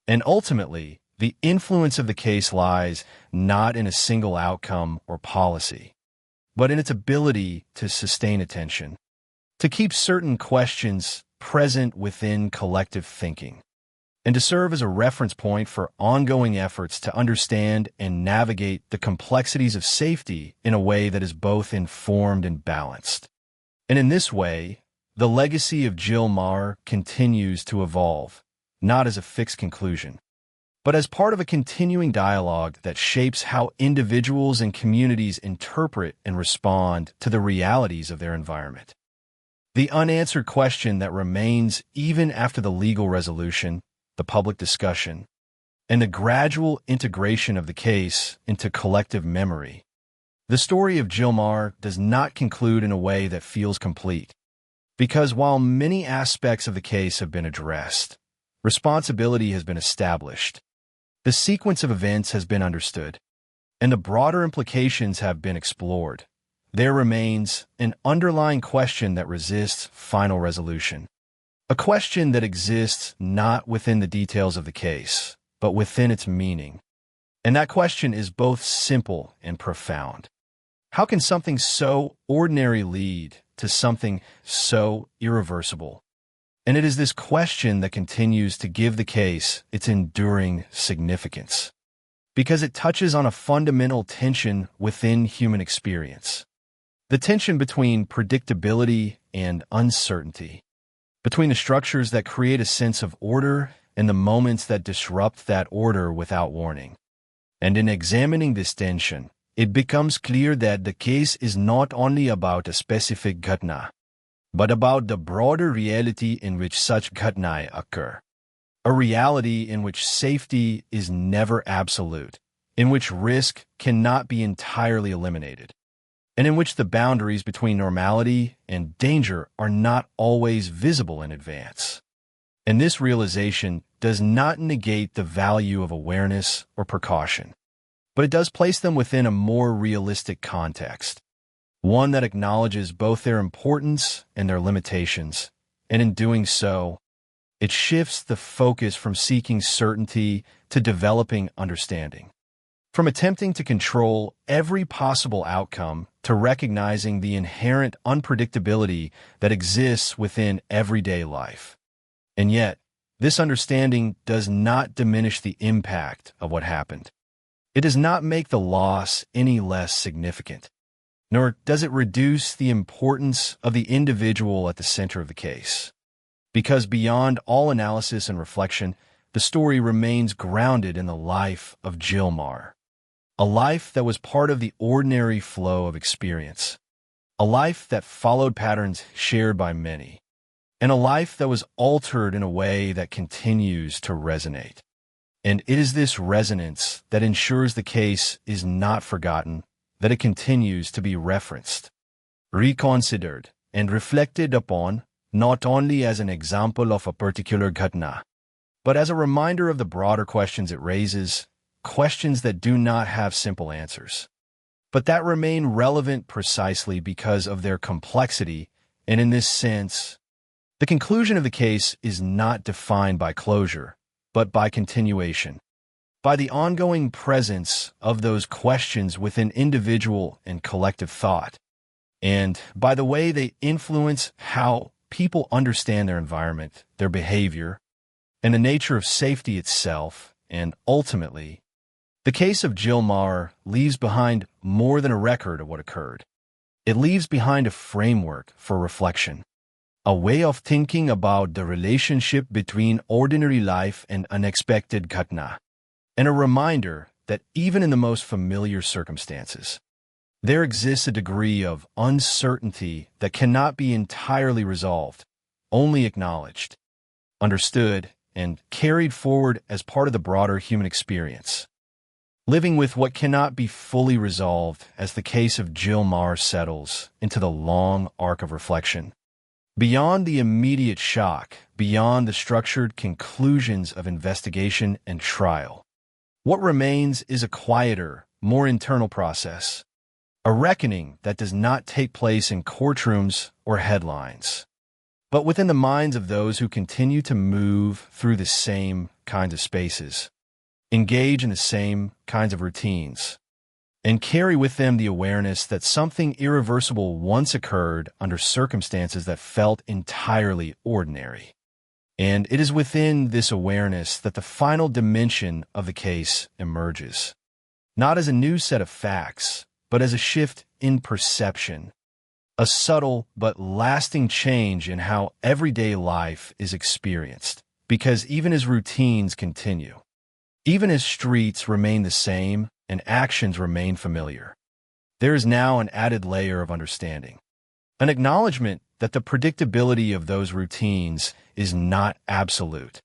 And ultimately, the influence of the case lies not in a single outcome or policy, but in its ability to sustain attention, to keep certain questions present within collective thinking, and to serve as a reference point for ongoing efforts to understand and navigate the complexities of safety in a way that is both informed and balanced. And in this way, the legacy of Jill Maher continues to evolve, not as a fixed conclusion, but as part of a continuing dialogue that shapes how individuals and communities interpret and respond to the realities of their environment. The unanswered question that remains even after the legal resolution, the public discussion, and the gradual integration of the case into collective memory. The story of Jill Maher does not conclude in a way that feels complete, because while many aspects of the case have been addressed, responsibility has been established, the sequence of events has been understood, and the broader implications have been explored, there remains an underlying question that resists final resolution. A question that exists not within the details of the case, but within its meaning. And that question is both simple and profound. How can something so ordinary lead to something so irreversible? And it is this question that continues to give the case its enduring significance, because it touches on a fundamental tension within human experience. The tension between predictability and uncertainty, between the structures that create a sense of order and the moments that disrupt that order without warning. And in examining this tension, it becomes clear that the case is not only about a specific ghatna, but about the broader reality in which such ghatnae occur. A reality in which safety is never absolute, in which risk cannot be entirely eliminated, and in which the boundaries between normality and danger are not always visible in advance. And this realization does not negate the value of awareness or precaution, but it does place them within a more realistic context, one that acknowledges both their importance and their limitations, and in doing so, it shifts the focus from seeking certainty to developing understanding, from attempting to control every possible outcome to recognizing the inherent unpredictability that exists within everyday life. And yet, this understanding does not diminish the impact of what happened. It does not make the loss any less significant, nor does it reduce the importance of the individual at the center of the case. Because beyond all analysis and reflection, the story remains grounded in the life of Jill Maher, a life that was part of the ordinary flow of experience, a life that followed patterns shared by many, and a life that was altered in a way that continues to resonate. And it is this resonance that ensures the case is not forgotten, that it continues to be referenced, reconsidered, and reflected upon, not only as an example of a particular ghatna, but as a reminder of the broader questions it raises, questions that do not have simple answers, but that remain relevant precisely because of their complexity. And in this sense, the conclusion of the case is not defined by closure, but by continuation, by the ongoing presence of those questions within individual and collective thought, and by the way they influence how people understand their environment, their behavior, and the nature of safety itself. And ultimately, the case of Jill Maher leaves behind more than a record of what occurred. It leaves behind a framework for reflection, a way of thinking about the relationship between ordinary life and unexpected ghatna, and a reminder that even in the most familiar circumstances, there exists a degree of uncertainty that cannot be entirely resolved, only acknowledged. understood, and carried forward as part of the broader human experience. Living with what cannot be fully resolved as the case of Jill Maher settles into the long arc of reflection. Beyond the immediate shock, beyond the structured conclusions of investigation and trial, what remains is a quieter, more internal process, a reckoning that does not take place in courtrooms or headlines, but within the minds of those who continue to move through the same kinds of spaces, engage in the same kinds of routines, and carry with them the awareness that something irreversible once occurred under circumstances that felt entirely ordinary. And it is within this awareness that the final dimension of the case emerges, not as a new set of facts, but as a shift in perception, a subtle but lasting change in how everyday life is experienced, because even as routines continue, even as streets remain the same and actions remain familiar, there is now an added layer of understanding, an acknowledgement that the predictability of those routines is not absolute,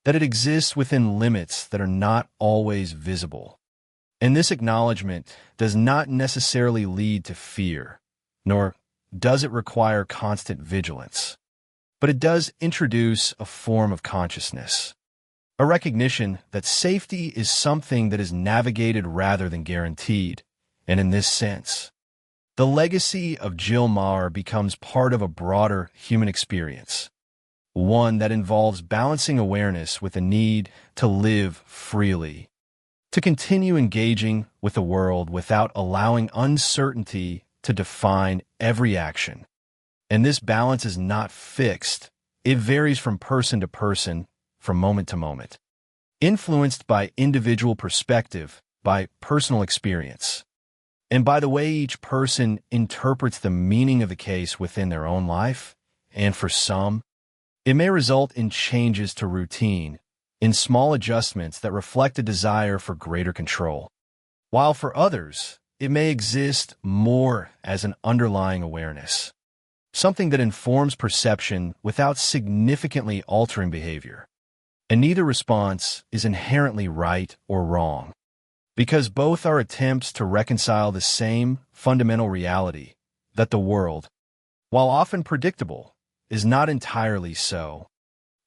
that it exists within limits that are not always visible. And this acknowledgement does not necessarily lead to fear, nor does it require constant vigilance, but it does introduce a form of consciousness, a recognition that safety is something that is navigated rather than guaranteed. And in this sense, the legacy of Jill Maher becomes part of a broader human experience, one that involves balancing awareness with the need to live freely, to continue engaging with the world without allowing uncertainty to define every action. And this balance is not fixed. It varies from person to person, from moment to moment, influenced by individual perspective, by personal experience, and by the way each person interprets the meaning of the case within their own life. And for some, it may result in changes to routine, in small adjustments that reflect a desire for greater control, while for others, it may exist more as an underlying awareness, something that informs perception without significantly altering behavior. And neither response is inherently right or wrong, because both are attempts to reconcile the same fundamental reality that the world, while often predictable, is not entirely so,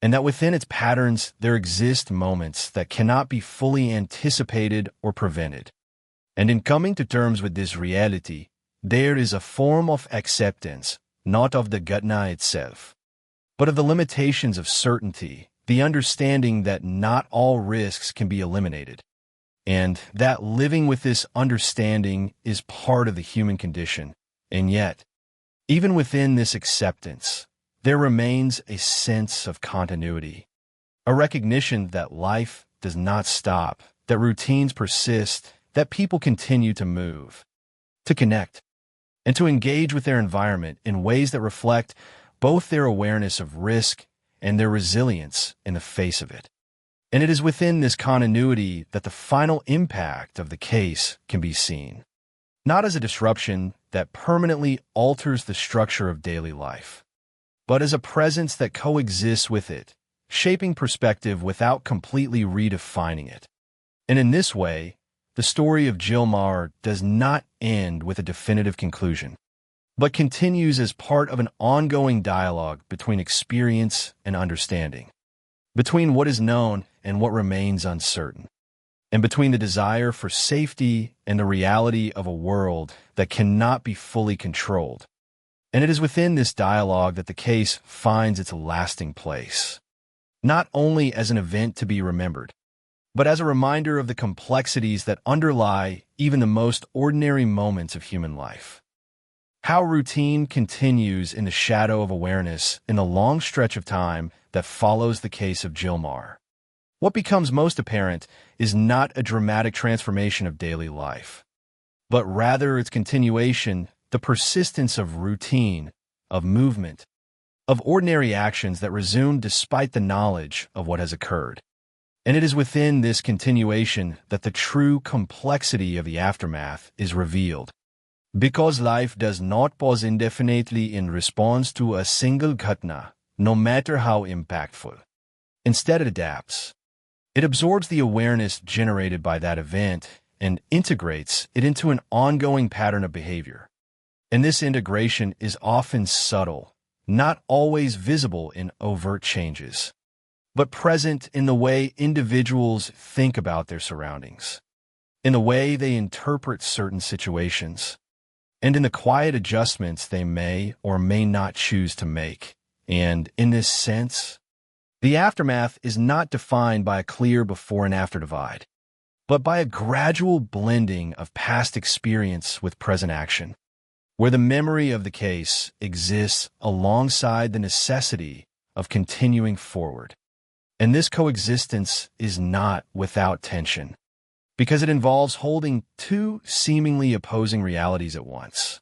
and that within its patterns there exist moments that cannot be fully anticipated or prevented. And in coming to terms with this reality, there is a form of acceptance, not of the Ghutna itself, but of the limitations of certainty, the understanding that not all risks can be eliminated, and that living with this understanding is part of the human condition. And yet, even within this acceptance, there remains a sense of continuity, a recognition that life does not stop, that routines persist, that people continue to move, to connect, and to engage with their environment in ways that reflect both their awareness of risk and their resilience in the face of it. And it is within this continuity that the final impact of the case can be seen, not as a disruption that permanently alters the structure of daily life, but as a presence that coexists with it, shaping perspective without completely redefining it. And in this way, the story of Jill Maher does not end with a definitive conclusion, but continues as part of an ongoing dialogue between experience and understanding, between what is known and what remains uncertain, and between the desire for safety and the reality of a world that cannot be fully controlled. And it is within this dialogue that the case finds its lasting place, not only as an event to be remembered, but as a reminder of the complexities that underlie even the most ordinary moments of human life. How routine continues in the shadow of awareness in the long stretch of time that follows the case of Jill Maher. What becomes most apparent is not a dramatic transformation of daily life, but rather its continuation, the persistence of routine, of movement, of ordinary actions that resume despite the knowledge of what has occurred. And it is within this continuation that the true complexity of the aftermath is revealed. Because life does not pause indefinitely in response to a single Ghutna, no matter how impactful. Instead, it adapts. It absorbs the awareness generated by that event and integrates it into an ongoing pattern of behavior. And this integration is often subtle, not always visible in overt changes, but present in the way individuals think about their surroundings, in the way they interpret certain situations, and in the quiet adjustments they may or may not choose to make. And in this sense, the aftermath is not defined by a clear before and after divide, but by a gradual blending of past experience with present action, where the memory of the case exists alongside the necessity of continuing forward. And this coexistence is not without tension, because it involves holding two seemingly opposing realities at once: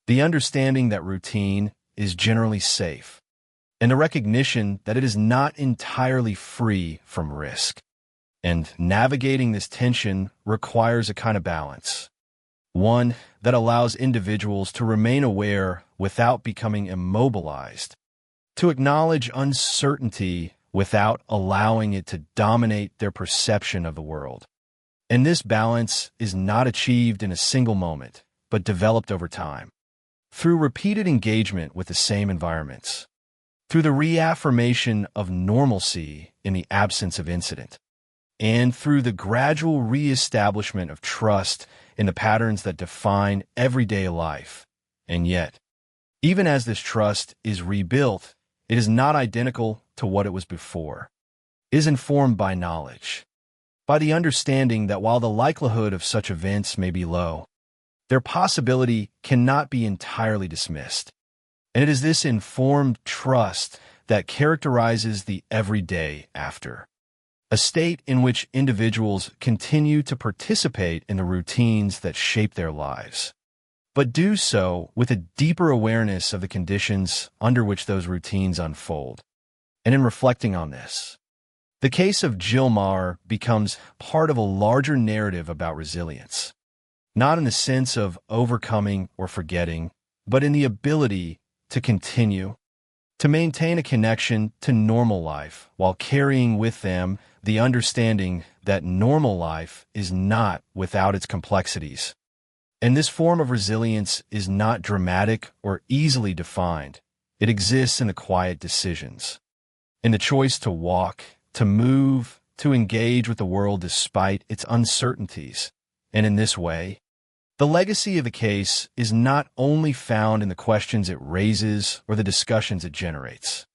the understanding that routine is generally safe, and the recognition that it is not entirely free from risk. And navigating this tension requires a kind of balance, one that allows individuals to remain aware without becoming immobilized, to acknowledge uncertainty without allowing it to dominate their perception of the world. And this balance is not achieved in a single moment, but developed over time, through repeated engagement with the same environments, through the reaffirmation of normalcy in the absence of incident, and through the gradual reestablishment of trust in the patterns that define everyday life. And yet, even as this trust is rebuilt, it is not identical to what it was before. It is informed by knowledge, by the understanding that while the likelihood of such events may be low, their possibility cannot be entirely dismissed. And it is this informed trust that characterizes the everyday after, a state in which individuals continue to participate in the routines that shape their lives, but do so with a deeper awareness of the conditions under which those routines unfold. And in reflecting on this, the case of Jill Maher becomes part of a larger narrative about resilience, not in the sense of overcoming or forgetting, but in the ability to continue, to maintain a connection to normal life while carrying with them the understanding that normal life is not without its complexities. And this form of resilience is not dramatic or easily defined. It exists in the quiet decisions, in the choice to walk, to move, to engage with the world despite its uncertainties. And in this way, the legacy of the case is not only found in the questions it raises or the discussions it generates,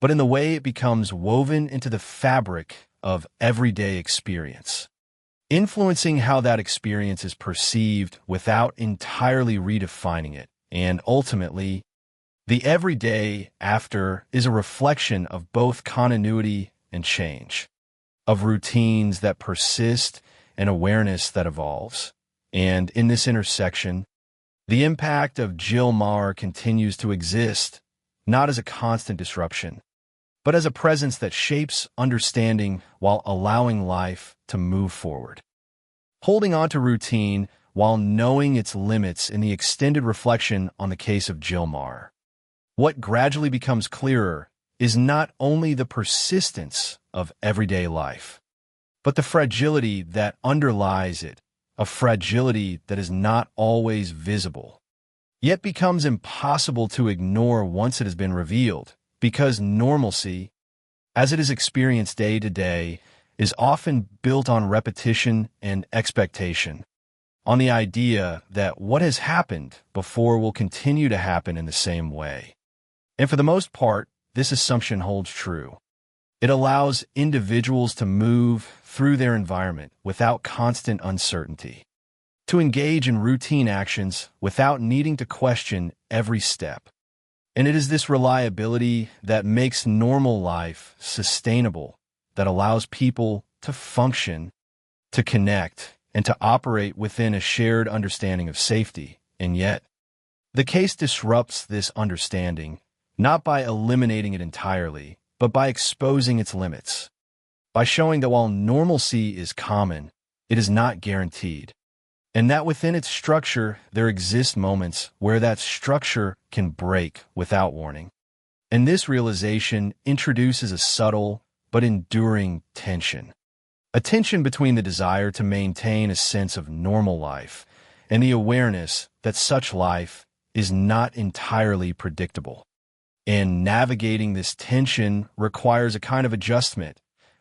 but in the way it becomes woven into the fabric of everyday experience, influencing how that experience is perceived without entirely redefining it. And ultimately, the everyday after is a reflection of both continuity and change, of routines that persist and awareness that evolves. And in this intersection, the impact of Jill Maher continues to exist, not as a constant disruption, but as a presence that shapes understanding while allowing life to move forward. Holding on to routine while knowing its limits in the extended reflection on the case of Jill Maher. What gradually becomes clearer is not only the persistence of everyday life, but the fragility that underlies it, a fragility that is not always visible, yet becomes impossible to ignore once it has been revealed, because normalcy, as it is experienced day to day, is often built on repetition and expectation, on the idea that what has happened before will continue to happen in the same way. And for the most part, this assumption holds true. It allows individuals to move through their environment without constant uncertainty, to engage in routine actions without needing to question every step. And it is this reliability that makes normal life sustainable, that allows people to function, to connect, and to operate within a shared understanding of safety. And yet, the case disrupts this understanding, not by eliminating it entirely, but by exposing its limits, by showing that while normalcy is common, it is not guaranteed, and that within its structure there exist moments where that structure can break without warning. And this realization introduces a subtle but enduring tension. A tension between the desire to maintain a sense of normal life and the awareness that such life is not entirely predictable. And navigating this tension requires a kind of adjustment,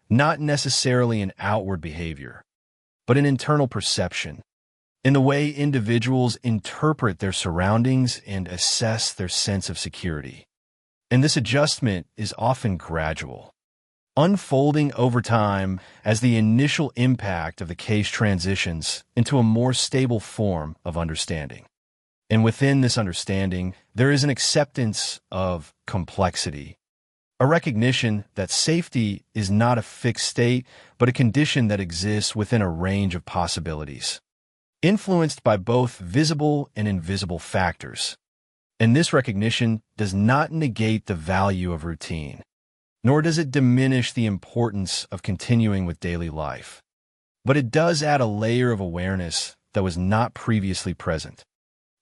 not necessarily in outward behavior, but an internal perception, in the way individuals interpret their surroundings and assess their sense of security. And this adjustment is often gradual, unfolding over time as the initial impact of the case transitions into a more stable form of understanding. And within this understanding, there is an acceptance of complexity, a recognition that safety is not a fixed state, but a condition that exists within a range of possibilities, influenced by both visible and invisible factors. And this recognition does not negate the value of routine, nor does it diminish the importance of continuing with daily life. But it does add a layer of awareness that was not previously present,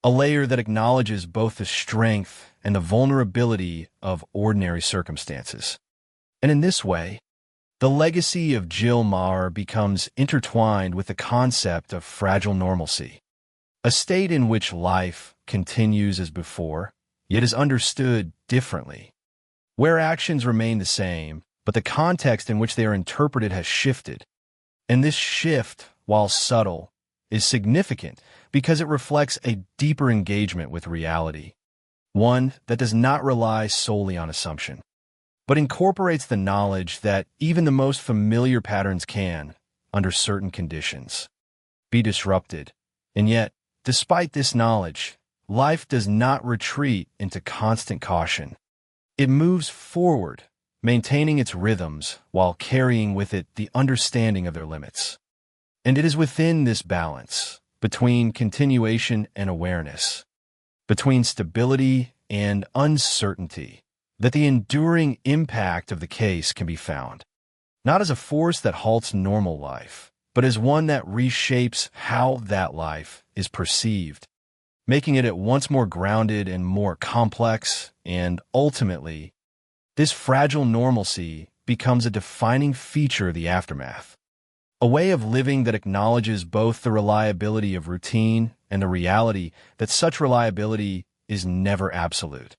a layer that acknowledges both the strength and the vulnerability of ordinary circumstances. And in this way, the legacy of Jill Maher becomes intertwined with the concept of fragile normalcy, a state in which life continues as before, yet is understood differently, where actions remain the same, but the context in which they are interpreted has shifted. And this shift, while subtle, is significant because it reflects a deeper engagement with reality, one that does not rely solely on assumption, but incorporates the knowledge that even the most familiar patterns can, under certain conditions, be disrupted. And yet, despite this knowledge, life does not retreat into constant caution. It moves forward, maintaining its rhythms while carrying with it the understanding of their limits. And it is within this balance, between continuation and awareness, between stability and uncertainty, that the enduring impact of the case can be found, not as a force that halts normal life, but as one that reshapes how that life is perceived, making it at once more grounded and more complex, and ultimately, this fragile normalcy becomes a defining feature of the aftermath, a way of living that acknowledges both the reliability of routine and the reality that such reliability is never absolute.